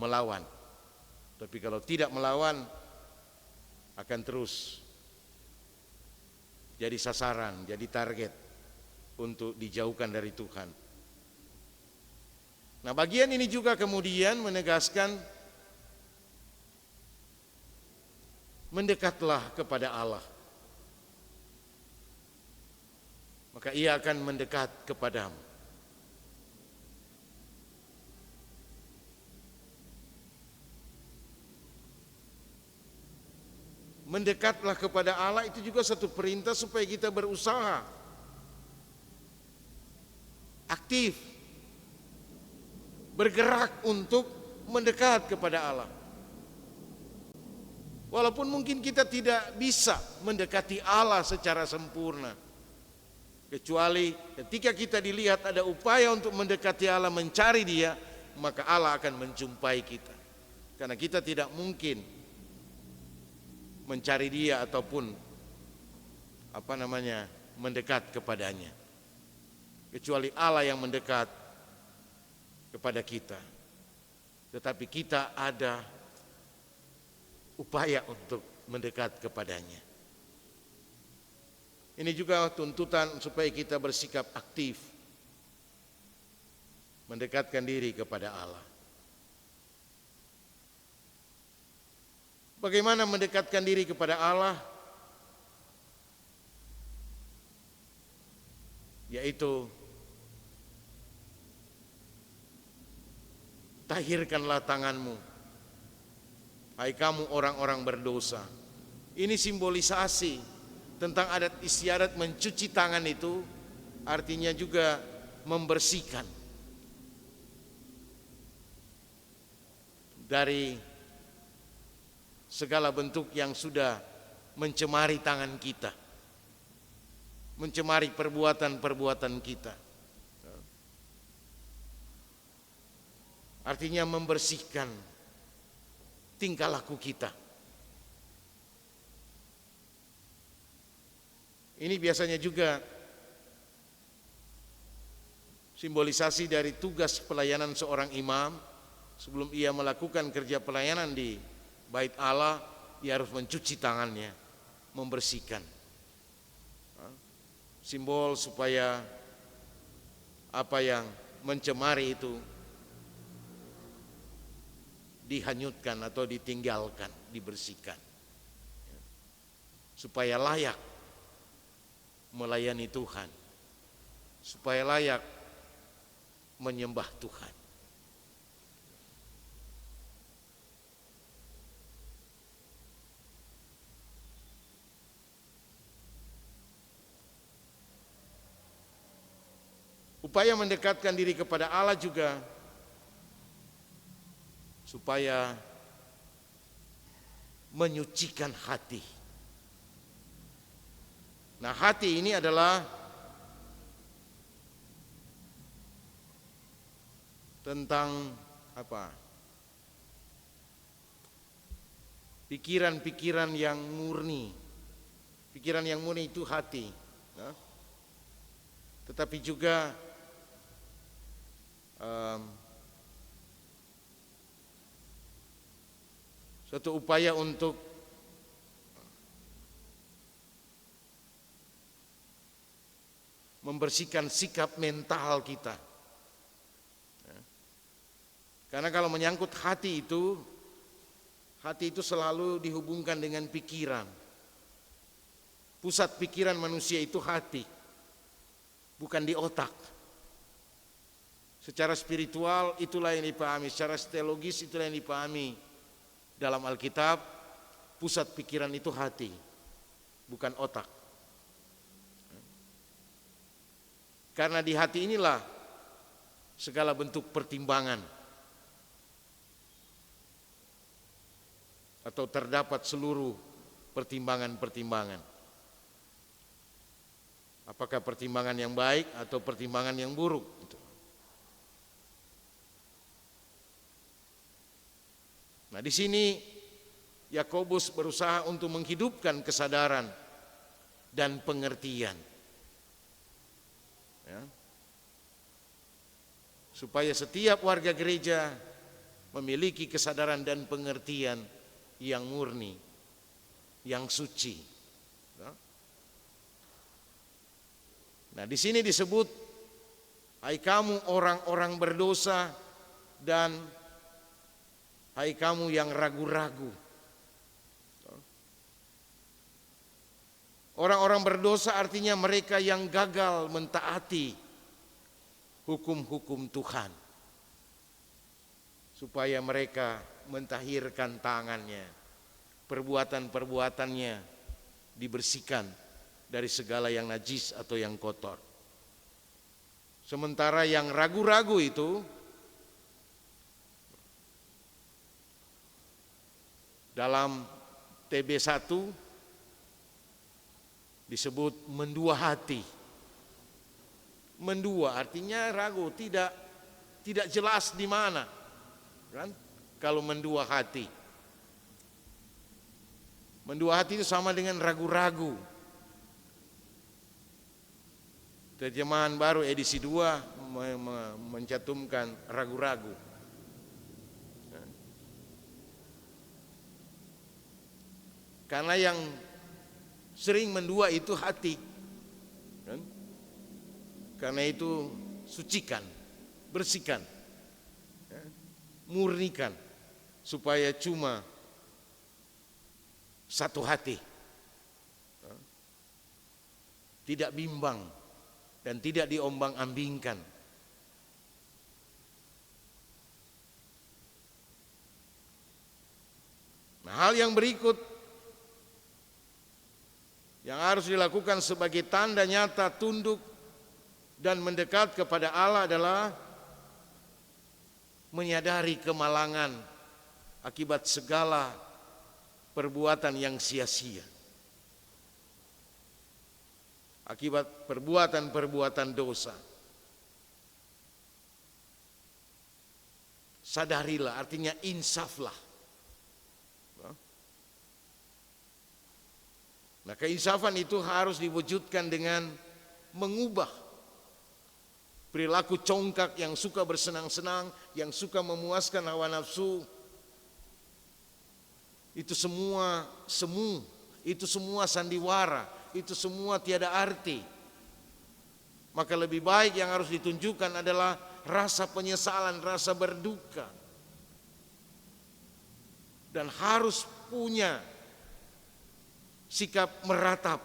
melawan. Tapi kalau tidak melawan, akan terus jadi sasaran, jadi target untuk dijauhkan dari Tuhan. Nah, bagian ini juga kemudian menegaskan mendekatlah kepada Allah, maka Ia akan mendekat kepadamu. Mendekatlah kepada Allah itu juga satu perintah supaya kita berusaha aktif, bergerak untuk mendekat kepada Allah. Walaupun mungkin kita tidak bisa mendekati Allah secara sempurna, kecuali ketika kita dilihat ada upaya untuk mendekati Allah, mencari Dia, maka Allah akan menjumpai kita. Karena kita tidak mungkin mencari Dia ataupun mendekat kepadanya, kecuali Allah yang mendekat kepada kita. Tetapi kita ada upaya untuk mendekat kepadanya. Ini juga tuntutan supaya kita bersikap aktif, mendekatkan diri kepada Allah. Bagaimana mendekatkan diri kepada Allah? Yaitu tahirkanlah tanganmu, hai kamu orang-orang berdosa. Ini simbolisasi tentang adat istiadat mencuci tangan itu, artinya juga membersihkan dari segala bentuk yang sudah mencemari tangan kita, mencemari perbuatan-perbuatan kita. Artinya membersihkan tingkah laku kita. Ini biasanya juga simbolisasi dari tugas pelayanan seorang imam. Sebelum ia melakukan kerja pelayanan di Bait Allah, ia harus mencuci tangannya, membersihkan. Simbol supaya apa yang mencemari itu dihanyutkan atau ditinggalkan, dibersihkan, supaya layak melayani Tuhan, supaya layak menyembah Tuhan. Upaya mendekatkan diri kepada Allah juga supaya menyucikan hati. Nah, hati ini adalah tentang apa? Pikiran-pikiran yang murni. Pikiran yang murni itu hati. Nah, tetapi juga suatu upaya untuk membersihkan sikap mental kita. Karena kalau menyangkut hati itu selalu dihubungkan dengan pikiran. Pusat pikiran manusia itu hati, bukan di otak. Secara spiritual itulah yang dipahami, secara teologis itulah yang dipahami dalam Alkitab. Pusat pikiran itu hati, bukan otak. Karena di hati inilah segala bentuk pertimbangan atau terdapat seluruh pertimbangan-pertimbangan. Apakah pertimbangan yang baik atau pertimbangan yang buruk? Nah, di sini Yakobus berusaha untuk menghidupkan kesadaran dan pengertian. Ya. Supaya setiap warga gereja memiliki kesadaran dan pengertian yang murni, yang suci. Ya. Nah, di sini disebut, hai kamu orang-orang berdosa dan hai kamu yang ragu-ragu. Orang-orang berdosa artinya mereka yang gagal mentaati hukum-hukum Tuhan, supaya mereka mentahirkan tangannya, perbuatan-perbuatannya dibersihkan dari segala yang najis atau yang kotor. Sementara yang ragu-ragu itu dalam TB1 disebut mendua hati. Mendua artinya ragu, tidak jelas di mana, kan? Kalau mendua hati. Mendua hati itu sama dengan ragu-ragu. Terjemahan baru edisi 2 mencantumkan ragu-ragu. Karena yang sering mendua itu hati, kan? Karena itu sucikan, bersihkan, ya, murnikan, supaya cuma satu hati, ya, tidak bimbang dan tidak diombang-ambingkan. Nah, hal yang berikut yang harus dilakukan sebagai tanda nyata tunduk dan mendekat kepada Allah adalah menyadari kemalangan akibat segala perbuatan yang sia-sia, akibat perbuatan-perbuatan dosa. Sadarilah, artinya insaflah. Nah, keinsafan itu harus diwujudkan dengan mengubah perilaku congkak yang suka bersenang-senang, yang suka memuaskan hawa nafsu. Itu semua semu, itu semua sandiwara, itu semua tiada arti. Maka lebih baik yang harus ditunjukkan adalah rasa penyesalan, rasa berduka. Dan harus punya sikap meratap.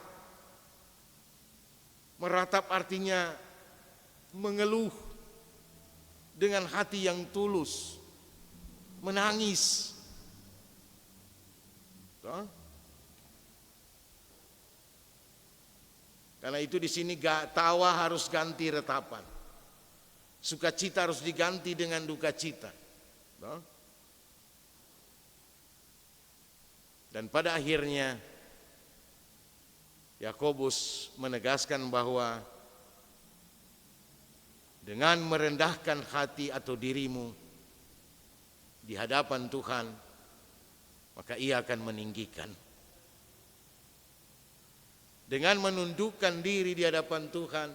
Meratap artinya mengeluh dengan hati yang tulus, menangis. Karena itu di sini tawa harus ganti retapan, sukacita harus diganti dengan duka cita. Dan pada akhirnya Yakobus menegaskan bahwa dengan merendahkan hati atau dirimu di hadapan Tuhan, maka Ia akan meninggikan. Dengan menundukkan diri di hadapan Tuhan,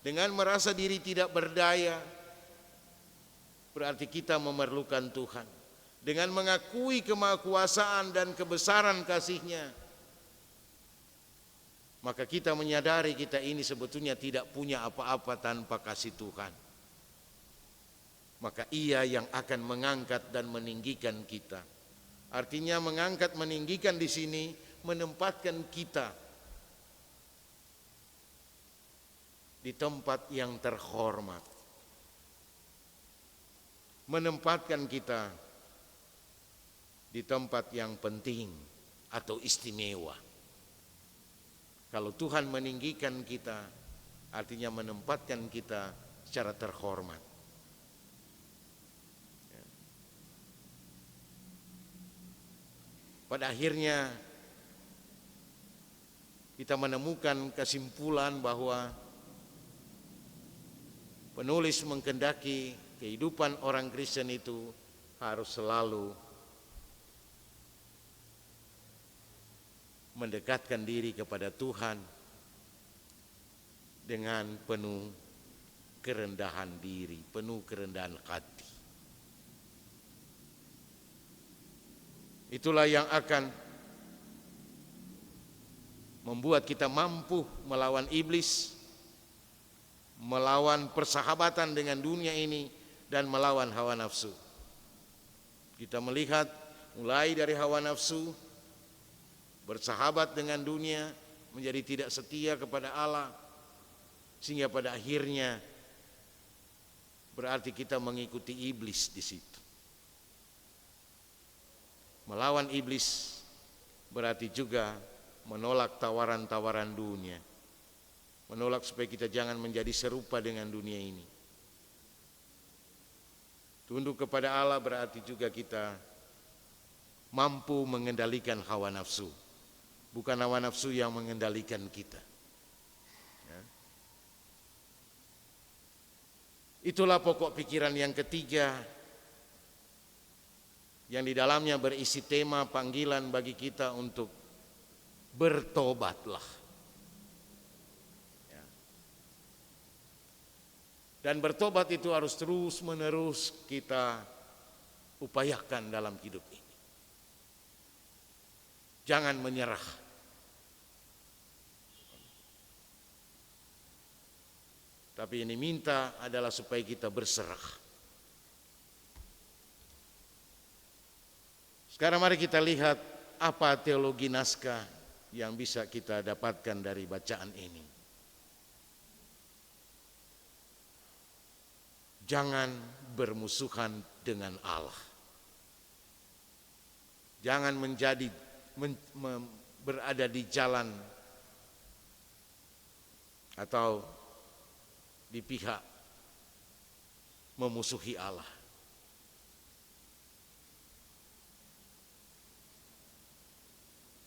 dengan merasa diri tidak berdaya, berarti kita memerlukan Tuhan. Dengan mengakui kemahakuasaan dan kebesaran kasih-Nya, maka kita menyadari kita ini sebetulnya tidak punya apa-apa tanpa kasih Tuhan. Maka Ia yang akan mengangkat dan meninggikan kita. Artinya mengangkat, meninggikan di sini menempatkan kita di tempat yang terhormat. Menempatkan kita di tempat yang penting atau istimewa. Kalau Tuhan meninggikan kita, artinya menempatkan kita secara terhormat. Pada akhirnya kita menemukan kesimpulan bahwa penulis menghendaki kehidupan orang Kristen itu harus selalu mendekatkan diri kepada Tuhan dengan penuh kerendahan diri, penuh kerendahan hati. Itulah yang akan membuat kita mampu melawan iblis, melawan persahabatan dengan dunia ini, dan melawan hawa nafsu. Kita melihat mulai dari hawa nafsu, bersahabat dengan dunia, menjadi tidak setia kepada Allah, sehingga pada akhirnya berarti kita mengikuti iblis di situ. Melawan iblis berarti juga menolak tawaran-tawaran dunia, menolak supaya kita jangan menjadi serupa dengan dunia ini. Tunduk kepada Allah berarti juga kita mampu mengendalikan hawa nafsu, bukan hawa nafsu yang mengendalikan kita. Ya. Itulah pokok pikiran yang ketiga, yang di dalamnya berisi tema panggilan bagi kita untuk bertobatlah. Ya. Dan bertobat itu harus terus menerus kita upayakan dalam hidup ini. Jangan menyerah. Tapi ini minta adalah supaya kita berserah. Sekarang mari kita lihat apa teologi naskah yang bisa kita dapatkan dari bacaan ini. Jangan bermusuhan dengan Allah. Jangan berada di jalan atau di pihak memusuhi Allah.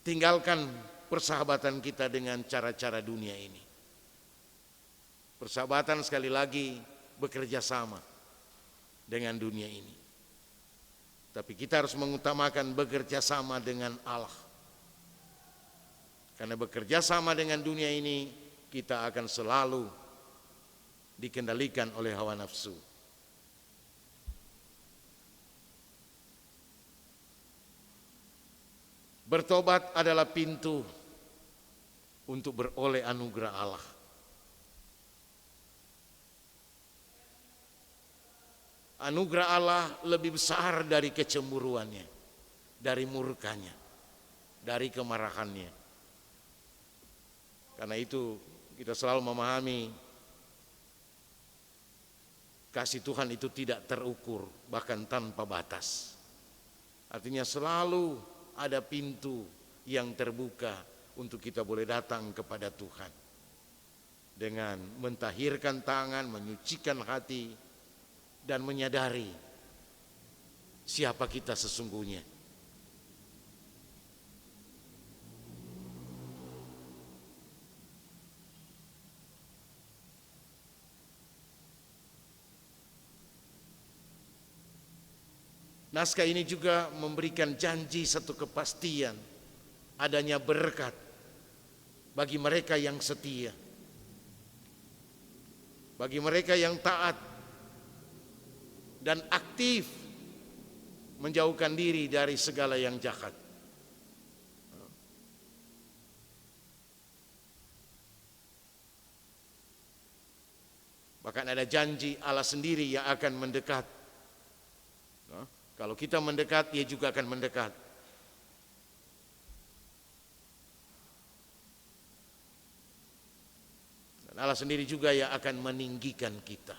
Tinggalkan persahabatan kita dengan cara-cara dunia ini. Persahabatan sekali lagi bekerja sama dengan dunia ini. Tapi kita harus mengutamakan bekerja sama dengan Allah. Karena bekerja sama dengan dunia ini, kita akan selalu dikendalikan oleh hawa nafsu. Bertobat adalah pintu untuk beroleh anugerah Allah. Anugerah Allah lebih besar dari kecemburuannya, dari murkanya, dari kemarahannya. Karena itu kita selalu memahami kasih Tuhan itu tidak terukur, bahkan tanpa batas. Artinya selalu ada pintu yang terbuka untuk kita boleh datang kepada Tuhan. Dengan mentahirkan tangan, menyucikan hati, dan menyadari siapa kita sesungguhnya. Naskah ini juga memberikan janji satu kepastian adanya berkat bagi mereka yang setia, bagi mereka yang taat dan aktif menjauhkan diri dari segala yang jahat. Bahkan ada janji Allah sendiri yang akan mendekat. Kalau kita mendekat, Dia juga akan mendekat. Dan Allah sendiri juga yang akan meninggikan kita.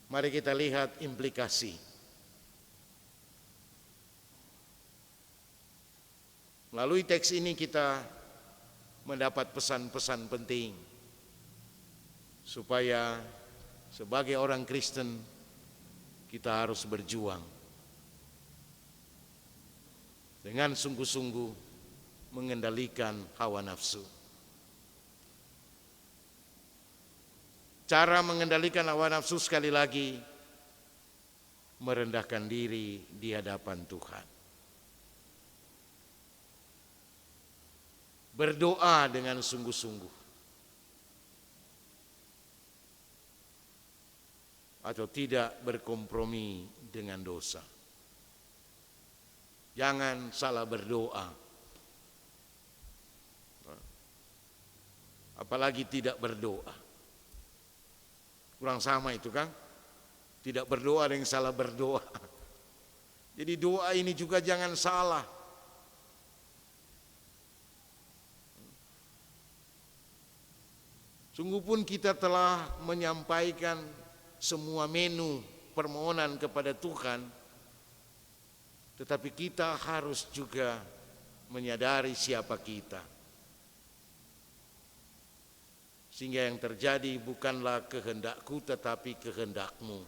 Mari kita lihat implikasi. Melalui teks ini kita mendapat pesan-pesan penting supaya sebagai orang Kristen kita harus berjuang dengan sungguh-sungguh mengendalikan hawa nafsu. Cara mengendalikan hawa nafsu sekali lagi merendahkan diri di hadapan Tuhan. Berdoa dengan sungguh-sungguh. Atau tidak berkompromi dengan dosa. Jangan salah berdoa. Apalagi tidak berdoa. Kurang sama itu kan? Tidak berdoa dengan salah berdoa. Jadi doa ini juga jangan salah. Sungguh pun kita telah menyampaikan semua menu permohonan kepada Tuhan, tetapi kita harus juga menyadari siapa kita. Sehingga yang terjadi bukanlah kehendakku tetapi kehendakmu.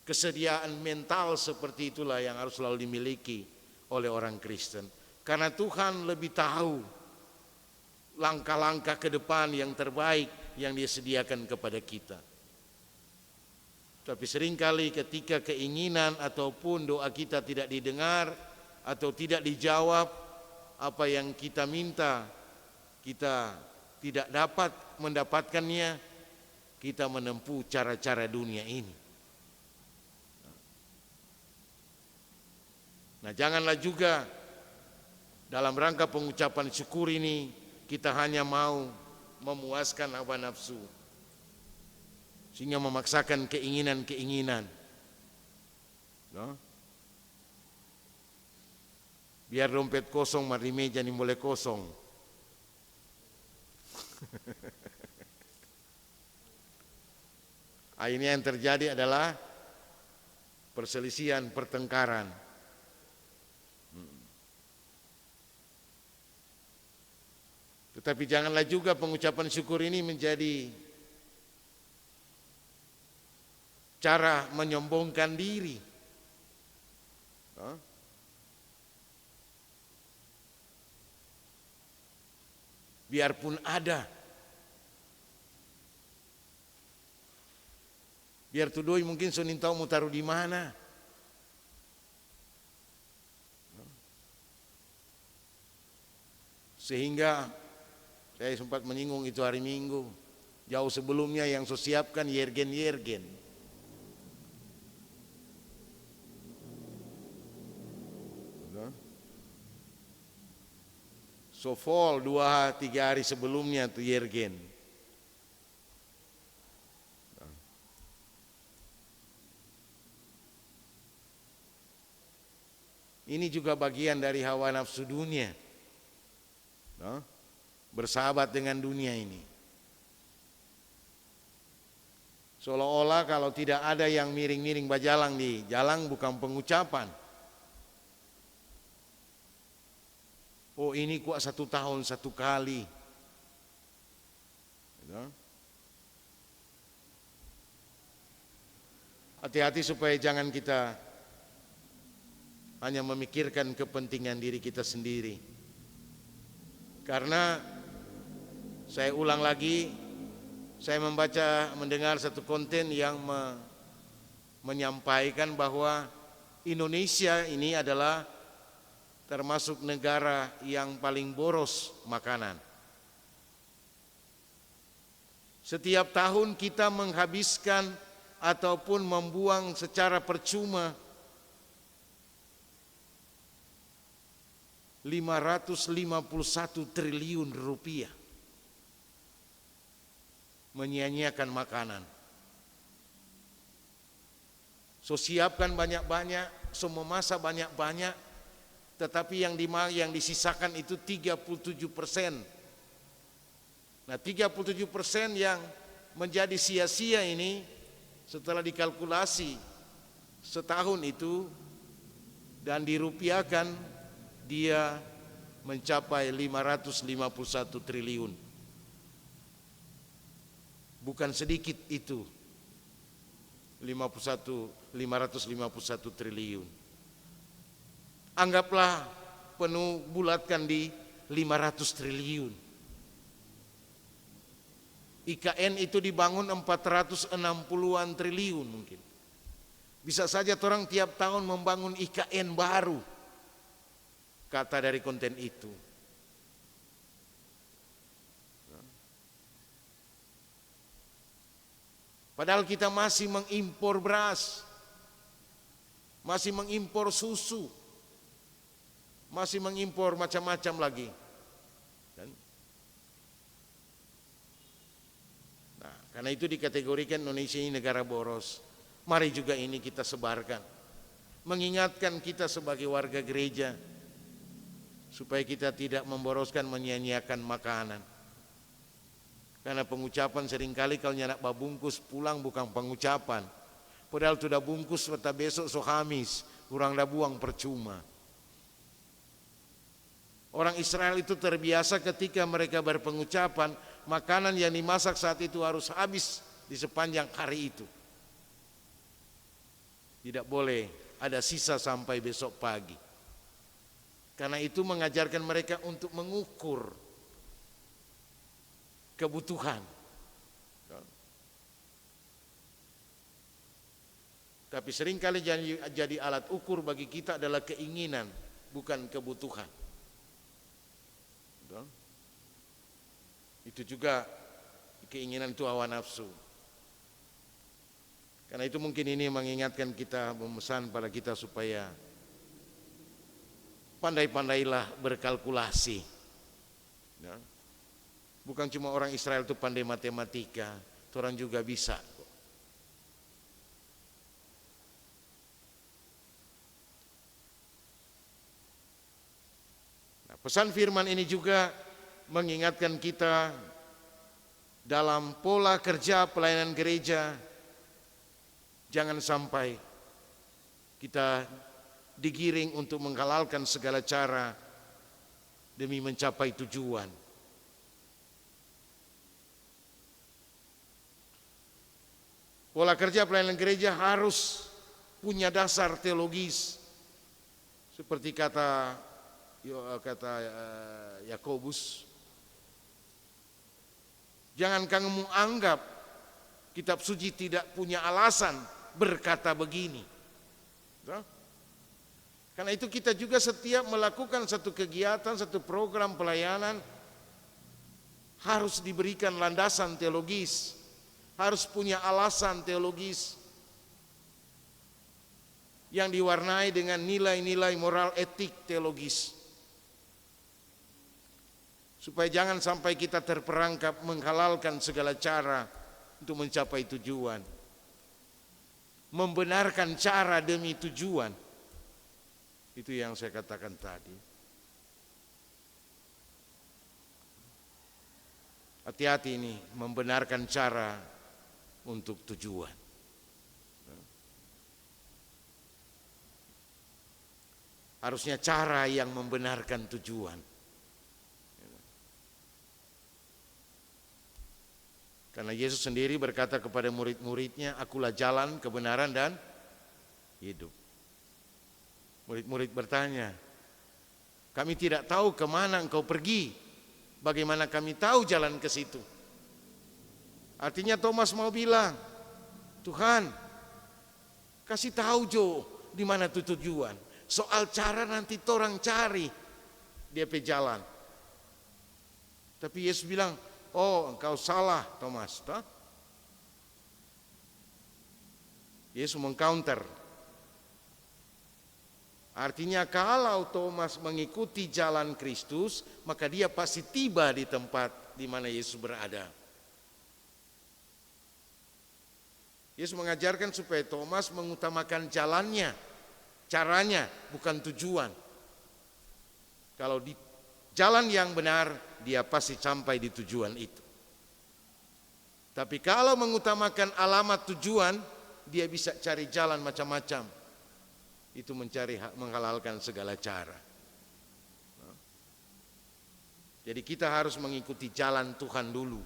Kesediaan mental seperti itulah yang harus selalu dimiliki oleh orang Kristen. Karena Tuhan lebih tahu langkah-langkah ke depan yang terbaik yang Dia sediakan kepada kita. Tapi seringkali ketika keinginan ataupun doa kita tidak didengar atau tidak dijawab, apa yang kita minta kita tidak dapat mendapatkannya, kita menempuh cara-cara dunia ini. Nah, janganlah juga dalam rangka pengucapan syukur ini kita hanya mau memuaskan hawa nafsu sehingga memaksakan keinginan-keinginan. No? Biar dompet kosong, mari meja ini boleh kosong. Akhirnya yang terjadi adalah perselisihan, pertengkaran. Tetapi janganlah juga pengucapan syukur ini menjadi cara menyombongkan diri. Biarpun ada, biar tudoi mungkin sonin tahu mau taruh di mana. Sehingga saya sempat menyinggung itu hari Minggu. Jauh sebelumnya yang saya siapkan yergen-yergen. So fall 2-3 hari sebelumnya tuh yergen. Ini juga bagian dari hawa nafsu dunia. Bersahabat dengan dunia ini. Seolah-olah kalau tidak ada yang miring-miring bajalang di jalan bukan pengucapan. Oh, ini kok 1 tahun 1 kali. Hati-hati supaya jangan kita hanya memikirkan kepentingan diri kita sendiri. Karena saya ulang lagi, saya mendengar satu konten yang menyampaikan bahwa Indonesia ini adalah termasuk negara yang paling boros makanan. Setiap tahun kita menghabiskan ataupun membuang secara percuma 551 triliun rupiah menyia-nyiakan makanan. So siapkan banyak-banyak, so memasak banyak-banyak, tetapi yang disisakan itu 37%. Nah, 37% yang menjadi sia-sia ini setelah dikalkulasi setahun itu dan dirupiahkan, dia mencapai 551 triliun. Bukan sedikit itu, 551 triliun. Anggaplah penuh, bulatkan di 500 triliun. IKN itu dibangun 460-an triliun mungkin. Bisa saja orang tiap tahun membangun IKN baru. Kata dari konten itu. Padahal kita masih mengimpor beras, masih mengimpor susu, masih mengimpor macam-macam lagi. Nah, karena itu dikategorikan Indonesia ini negara boros. Mari juga ini kita sebarkan, mengingatkan kita sebagai warga gereja, supaya kita tidak memboroskan, menyia-nyiakan makanan. Karena pengucapan seringkali kalau nyanak babungkus pulang bukan pengucapan. Padahal sudah bungkus serta besok so hamis, kurang dah buang percuma. Orang Israel itu terbiasa ketika mereka berpengucapan, makanan yang dimasak saat itu harus habis di sepanjang hari itu. Tidak boleh ada sisa sampai besok pagi. Karena itu mengajarkan mereka untuk mengukur kebutuhan. Tapi seringkali jadi alat ukur bagi kita adalah keinginan, bukan kebutuhan. Itu juga keinginan itu hawa nafsu. Karena itu mungkin ini mengingatkan kita, memesan pada kita supaya pandai-pandailah berkalkulasi. Bukan cuma orang Israel itu pandai matematika, orang juga bisa. Nah, pesan firman ini juga mengingatkan kita dalam pola kerja pelayanan gereja, jangan sampai kita digiring untuk menghalalkan segala cara demi mencapai tujuan. Pola kerja pelayanan gereja harus punya dasar teologis, seperti kata Yakobus. Jangan kamu anggap kitab suci tidak punya alasan berkata begini. Karena itu kita juga setiap melakukan satu kegiatan, satu program pelayanan harus diberikan landasan teologis. Harus punya alasan teologis yang diwarnai dengan nilai-nilai moral etik teologis. Supaya jangan sampai kita terperangkap menghalalkan segala cara untuk mencapai tujuan. Membenarkan cara demi tujuan. Itu yang saya katakan tadi. Hati-hati ini membenarkan cara untuk tujuan. Harusnya cara yang membenarkan tujuan. Karena Yesus sendiri berkata kepada murid-muridnya, akulah jalan, kebenaran dan hidup. Murid-murid bertanya, kami tidak tahu kemana engkau pergi, bagaimana kami tahu jalan ke situ? Artinya Thomas mau bilang, Tuhan, kasih tahu Jo di mana tujuan. Soal cara nanti orang cari dia pe jalan. Tapi Yesus bilang, oh engkau salah Thomas. Yesus mengcounter. Artinya kalau Thomas mengikuti jalan Kristus, maka dia pasti tiba di tempat di mana Yesus berada. Yesus mengajarkan supaya Thomas mengutamakan jalannya, caranya, bukan tujuan. Kalau di jalan yang benar, dia pasti sampai di tujuan itu. Tapi kalau mengutamakan alamat tujuan, dia bisa cari jalan macam-macam. Itu menghalalkan segala cara. Jadi kita harus mengikuti jalan Tuhan dulu.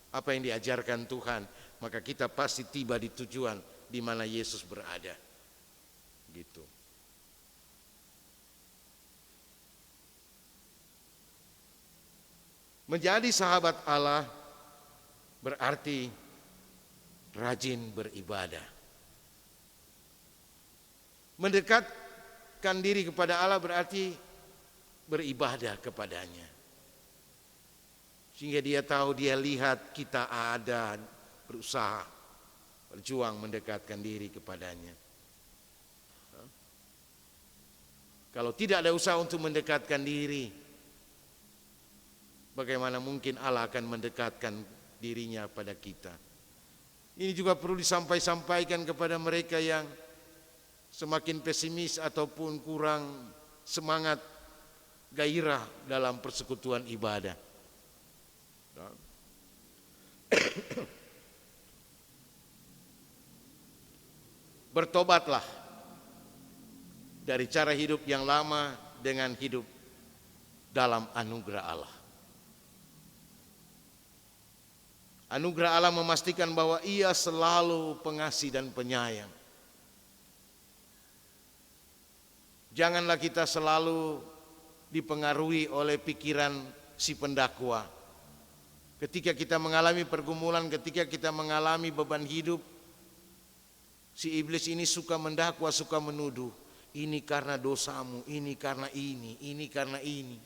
Apa yang diajarkan Tuhan, maka kita pasti tiba di tujuan di mana Yesus berada. Gitu. Menjadi sahabat Allah berarti rajin beribadah. Mendekatkan diri kepada Allah berarti beribadah kepadanya. Sehingga dia tahu, dia lihat kita ada berusaha, berjuang mendekatkan diri kepadanya. Kalau tidak ada usaha untuk mendekatkan diri, bagaimana mungkin Allah akan mendekatkan dirinya pada kita? Ini juga perlu disampaikan kepada mereka yang semakin pesimis ataupun kurang semangat, gairah dalam persekutuan ibadah. Bertobatlah dari cara hidup yang lama dengan hidup dalam anugerah Allah. Anugerah Allah memastikan bahwa Ia selalu pengasih dan penyayang. Janganlah kita selalu dipengaruhi oleh pikiran si pendakwa. Ketika kita mengalami pergumulan, ketika kita mengalami beban hidup, si iblis ini suka mendakwa, suka menuduh. Ini karena dosamu, ini karena ini karena ini.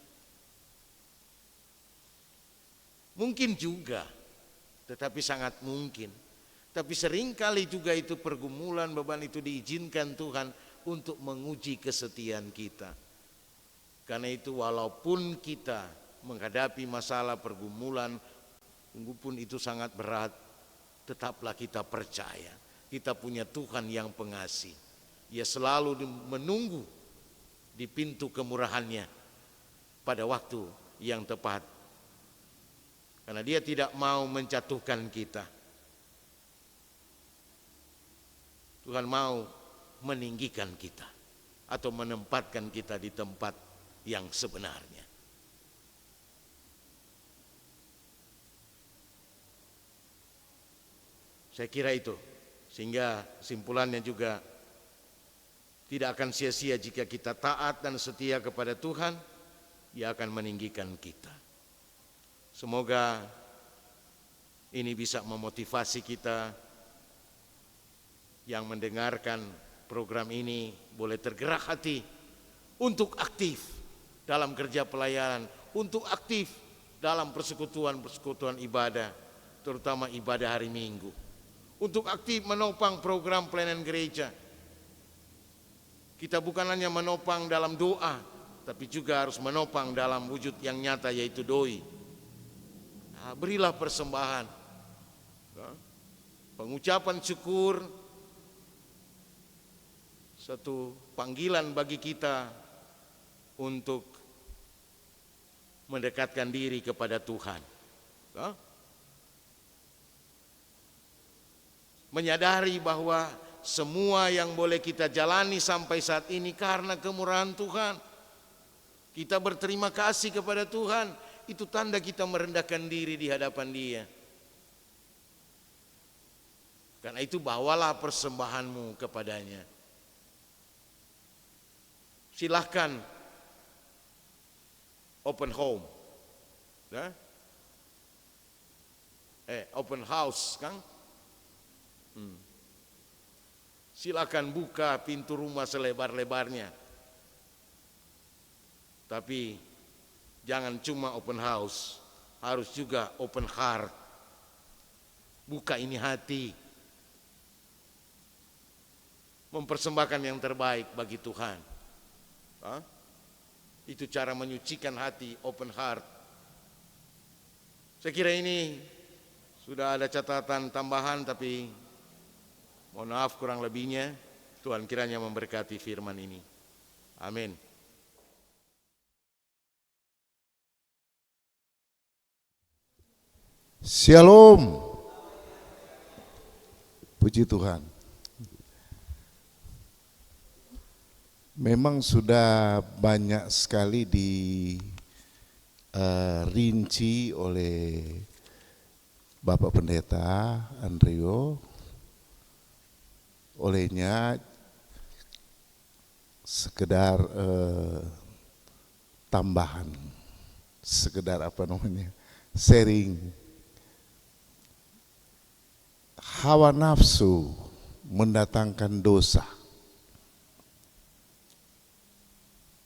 Mungkin juga, tetapi sangat mungkin. Tapi seringkali juga itu pergumulan, beban itu diizinkan Tuhan untuk menguji kesetiaan kita. Karena itu walaupun kita menghadapi masalah pergumulan, pun itu sangat berat, tetaplah kita percaya. Kita punya Tuhan yang pengasih. Ia selalu menunggu di pintu kemurahannya pada waktu yang tepat. Karena Dia tidak mau menjatuhkan kita. Tuhan mau meninggikan kita atau menempatkan kita di tempat yang sebenarnya. Saya kira itu, sehingga simpulannya juga tidak akan sia-sia jika kita taat dan setia kepada Tuhan, Dia akan meninggikan kita. Semoga ini bisa memotivasi kita yang mendengarkan program ini boleh tergerak hati untuk aktif dalam kerja pelayanan, untuk aktif dalam persekutuan ibadah, terutama ibadah hari Minggu, untuk aktif menopang program pelayanan gereja. Kita bukan hanya menopang dalam doa, tapi juga harus menopang dalam wujud yang nyata, yaitu doi. Nah, berilah persembahan, pengucapan syukur, satu panggilan bagi kita untuk mendekatkan diri kepada Tuhan. Menyadari bahwa semua yang boleh kita jalani sampai saat ini karena kemurahan Tuhan. Kita berterima kasih kepada Tuhan. Itu tanda kita merendahkan diri di hadapan Dia. Karena itu bawalah persembahanmu kepadanya. Silahkan open home, open house, Kang. Silakan buka pintu rumah selebar-lebarnya. Tapi jangan cuma open house, harus juga open heart. Buka ini hati. Mempersembahkan yang terbaik bagi Tuhan. Itu cara menyucikan hati, open heart. Saya kira ini sudah ada catatan tambahan, tapi mohon maaf kurang lebihnya. Tuhan kiranya memberkati firman ini. Amin. Shalom. Puji Tuhan. Memang sudah banyak sekali dirinci oleh Bapak Pendeta Andrio. Olehnya sekedar tambahan, sekedar sharing. hawa nafsu mendatangkan dosa.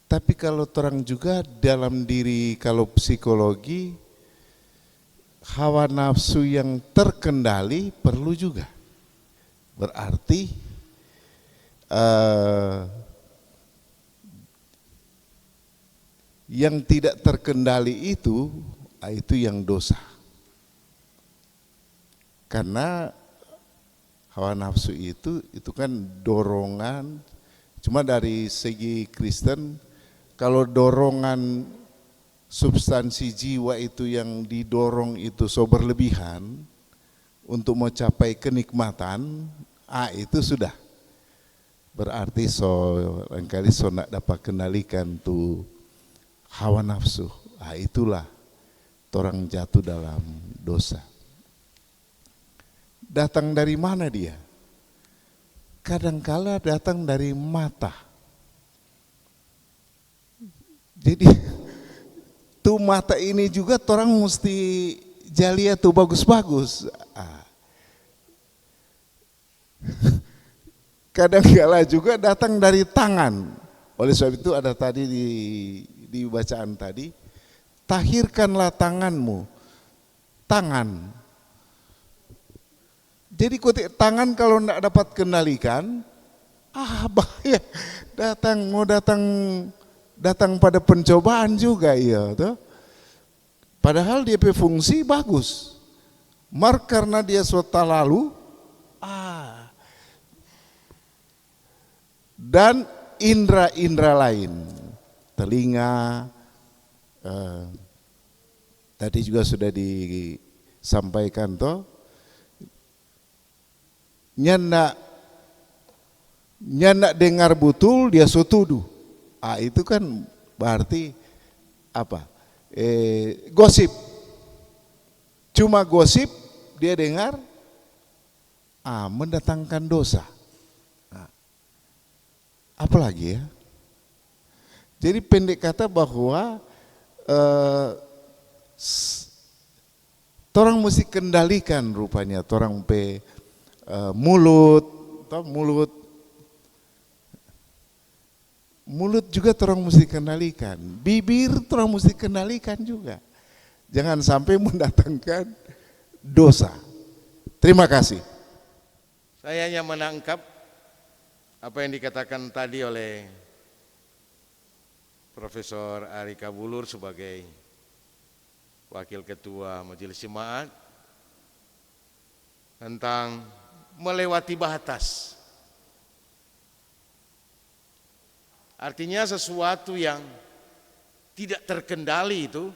Tapi kalau terang juga dalam diri, kalau psikologi, hawa nafsu yang terkendali perlu juga. Berarti yang tidak terkendali itu yang dosa. Karena hawa nafsu itu kan dorongan, cuma dari segi Kristen, kalau dorongan substansi jiwa itu yang didorong itu so berlebihan untuk mencapai kenikmatan, itu sudah berarti lengkali nak dapat kendalikan tuh hawa nafsu. Itulah orang jatuh dalam dosa. Datang dari mana dia? Kadangkala datang dari mata. Jadi tuh mata ini juga orang mesti jalia tuh bagus-bagus. Kadangkala juga datang dari tangan. Oleh sebab itu ada tadi di bacaan tadi, tahirkanlah tanganmu. Tangan. Jadi tangan kalau tidak dapat kendalikan, bahaya. Datang pada pencobaan juga ya, tuh. Padahal dia fungsi bagus. Karena dia suatu lalu, dan indera-indera lain, telinga, tadi juga sudah disampaikan toh, nyandak dengar betul dia sotudu. Itu kan berarti apa? Gosip. Cuma gosip dia dengar, mendatangkan dosa. Apalagi ya? Jadi pendek kata bahwa orang mesti kendalikan rupanya orang mulut juga orang mesti kendalikan, bibir orang mesti kendalikan juga. Jangan sampai mendatangkan dosa. Terima kasih. Saya hanya menangkap apa yang dikatakan tadi oleh Profesor Ari Kabulur sebagai Wakil Ketua Majelis Jemaat tentang melewati batas. Artinya sesuatu yang tidak terkendali itu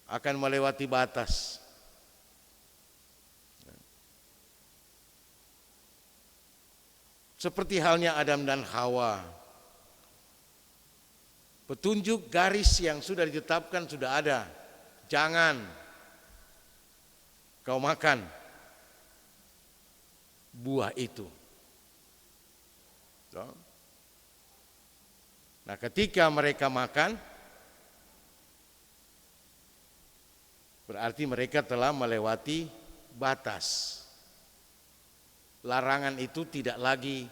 akan melewati batas. Seperti halnya Adam dan Hawa. Petunjuk garis yang sudah ditetapkan sudah ada. Jangan kau makan buah itu. Nah, ketika mereka makan, berarti mereka telah melewati batas. Larangan itu tidak lagi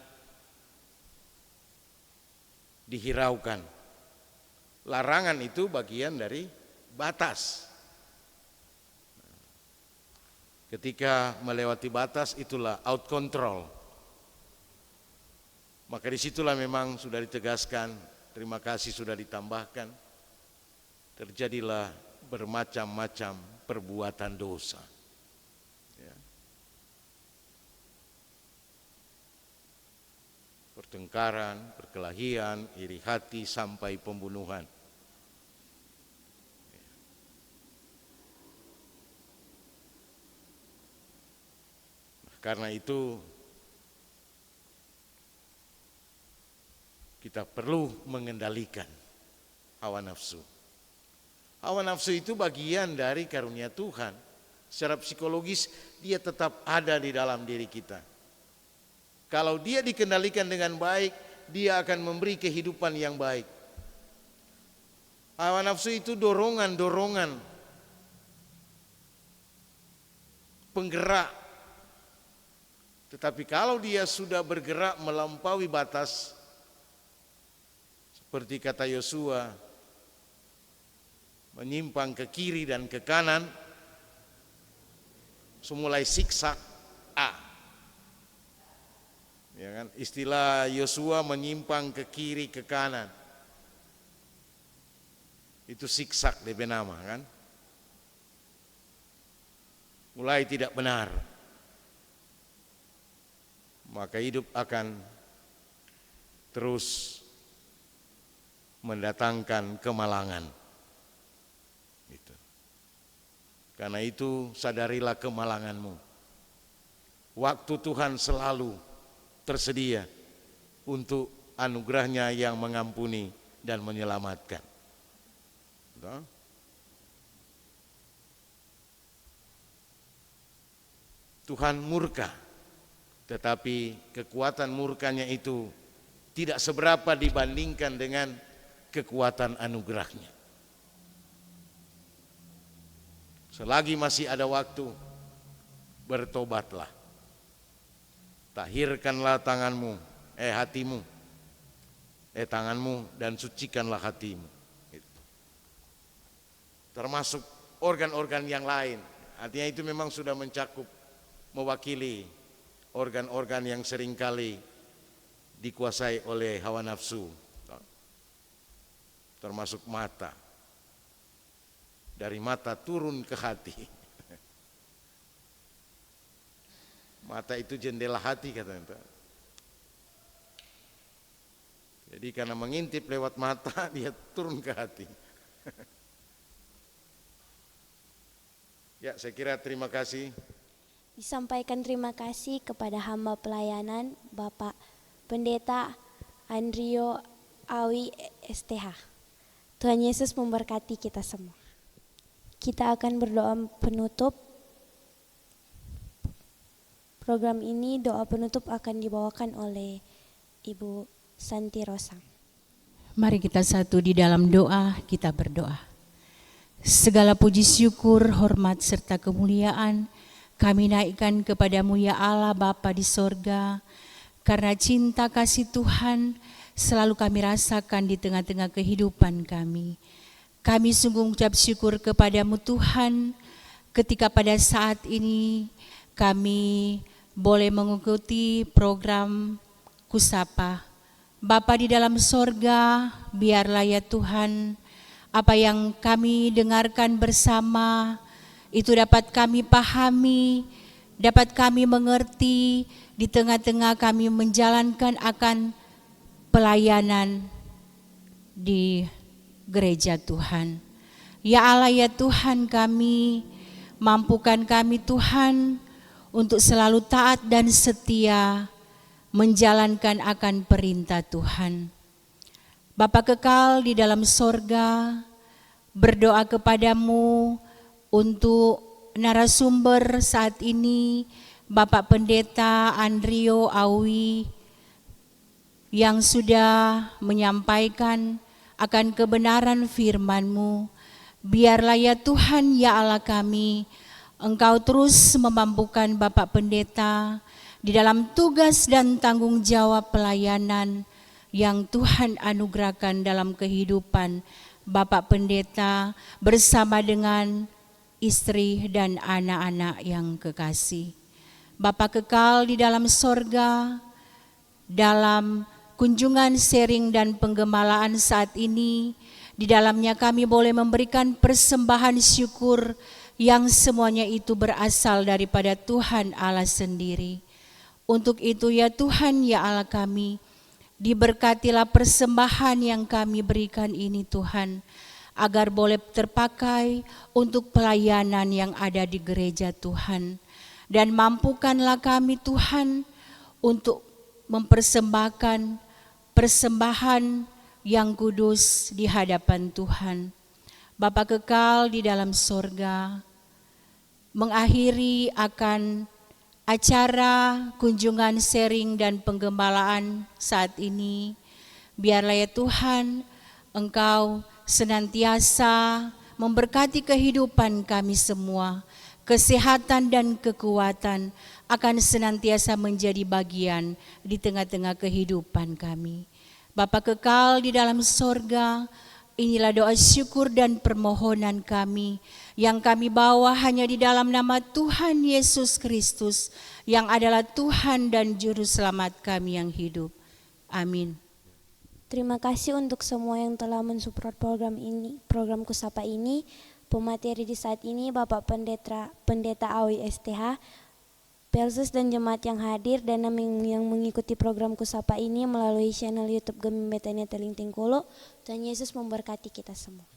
dihiraukan. Larangan itu bagian dari batas. Ketika melewati batas itulah out control. Maka disitulah memang sudah ditegaskan, terima kasih sudah ditambahkan, terjadilah bermacam-macam perbuatan dosa. Ya. Pertengkaran, perkelahian, iri hati sampai pembunuhan. Karena itu kita perlu mengendalikan hawa nafsu. Hawa nafsu itu bagian dari karunia Tuhan. Secara psikologis dia tetap ada di dalam diri kita. Kalau dia dikendalikan dengan baik, dia akan memberi kehidupan yang baik. Hawa nafsu itu dorongan-dorongan penggerak. Tetapi kalau dia sudah bergerak melampaui batas, seperti kata Yosua, menyimpang ke kiri dan ke kanan, semulai siksak ya kan? Istilah Yosua menyimpang ke kiri ke kanan, itu siksak DP nama kan, mulai tidak benar, maka hidup akan terus mendatangkan kemalangan. Gitu. Karena itu sadarilah kemalanganmu. Waktu Tuhan selalu tersedia untuk anugerahnya yang mengampuni dan menyelamatkan. Tuhan murka, tetapi kekuatan murkanya itu tidak seberapa dibandingkan dengan kekuatan anugerahnya. Selagi masih ada waktu, bertobatlah. Tahirkanlah tanganmu dan sucikanlah hatimu. Termasuk organ-organ yang lain. Artinya itu memang sudah mencakup, mewakili organ-organ yang seringkali dikuasai oleh hawa nafsu. Termasuk mata. Dari mata turun ke hati. Mata itu jendela hati katanya. Jadi karena mengintip lewat mata, dia turun ke hati. Ya, saya kira terima kasih. Disampaikan terima kasih kepada hamba pelayanan Bapak Pendeta Andrio Awi STH. Tuhan Yesus memberkati kita semua. Kita akan berdoa penutup. Program ini doa penutup akan dibawakan oleh Ibu Santi Rosang. Mari kita satu di dalam doa, kita berdoa. Segala puji syukur, hormat serta kemuliaan kami naikkan kepadamu ya Allah Bapa di sorga. Karena cinta kasih Tuhan selalu kami rasakan di tengah-tengah kehidupan kami. Kami sungguh mengucap syukur kepadamu Tuhan ketika pada saat ini kami boleh mengikuti program Kusapa. Bapa di dalam sorga, biarlah ya Tuhan, apa yang kami dengarkan bersama, itu dapat kami pahami, dapat kami mengerti, di tengah-tengah kami menjalankan akan pelayanan di gereja Tuhan. Ya Allah ya Tuhan kami, mampukan kami Tuhan, untuk selalu taat dan setia menjalankan akan perintah Tuhan. Bapa kekal di dalam sorga, berdoa kepadamu untuk narasumber saat ini, Bapak Pendeta Andrio Awi, yang sudah menyampaikan akan kebenaran firman-Mu. Biarlah ya Tuhan ya Allah kami, Engkau terus memampukan Bapak Pendeta di dalam tugas dan tanggung jawab pelayanan yang Tuhan anugerahkan dalam kehidupan Bapak Pendeta bersama dengan istri dan anak-anak yang kekasih. Bapak kekal di dalam sorga, dalam kunjungan sharing dan penggembalaan saat ini, di dalamnya kami boleh memberikan persembahan syukur yang semuanya itu berasal daripada Tuhan Allah sendiri. Untuk itu ya Tuhan ya Allah kami, diberkatilah persembahan yang kami berikan ini Tuhan, agar boleh terpakai untuk pelayanan yang ada di gereja Tuhan. Dan mampukanlah kami Tuhan untuk mempersembahkan persembahan yang kudus di hadapan Tuhan. Bapa kekal di dalam sorga, mengakhiri akan acara kunjungan sharing dan penggembalaan saat ini, biarlah ya Tuhan, Engkau senantiasa memberkati kehidupan kami semua. kesehatan dan kekuatan akan senantiasa menjadi bagian di tengah-tengah kehidupan kami. Bapa kekal di dalam sorga, inilah doa syukur dan permohonan kami yang kami bawa hanya di dalam nama Tuhan Yesus Kristus yang adalah Tuhan dan Juru Selamat kami yang hidup. Amin. Terima kasih untuk semua yang telah mensupport program Kusapa ini. Pemateri di saat ini Bapak Pendeta Awi STH, Pelsus dan jemaat yang hadir dan yang mengikuti program Kusapa ini melalui channel YouTube Gembetanya Teling Tingkolo. Tuhan Yesus memberkati kita semua.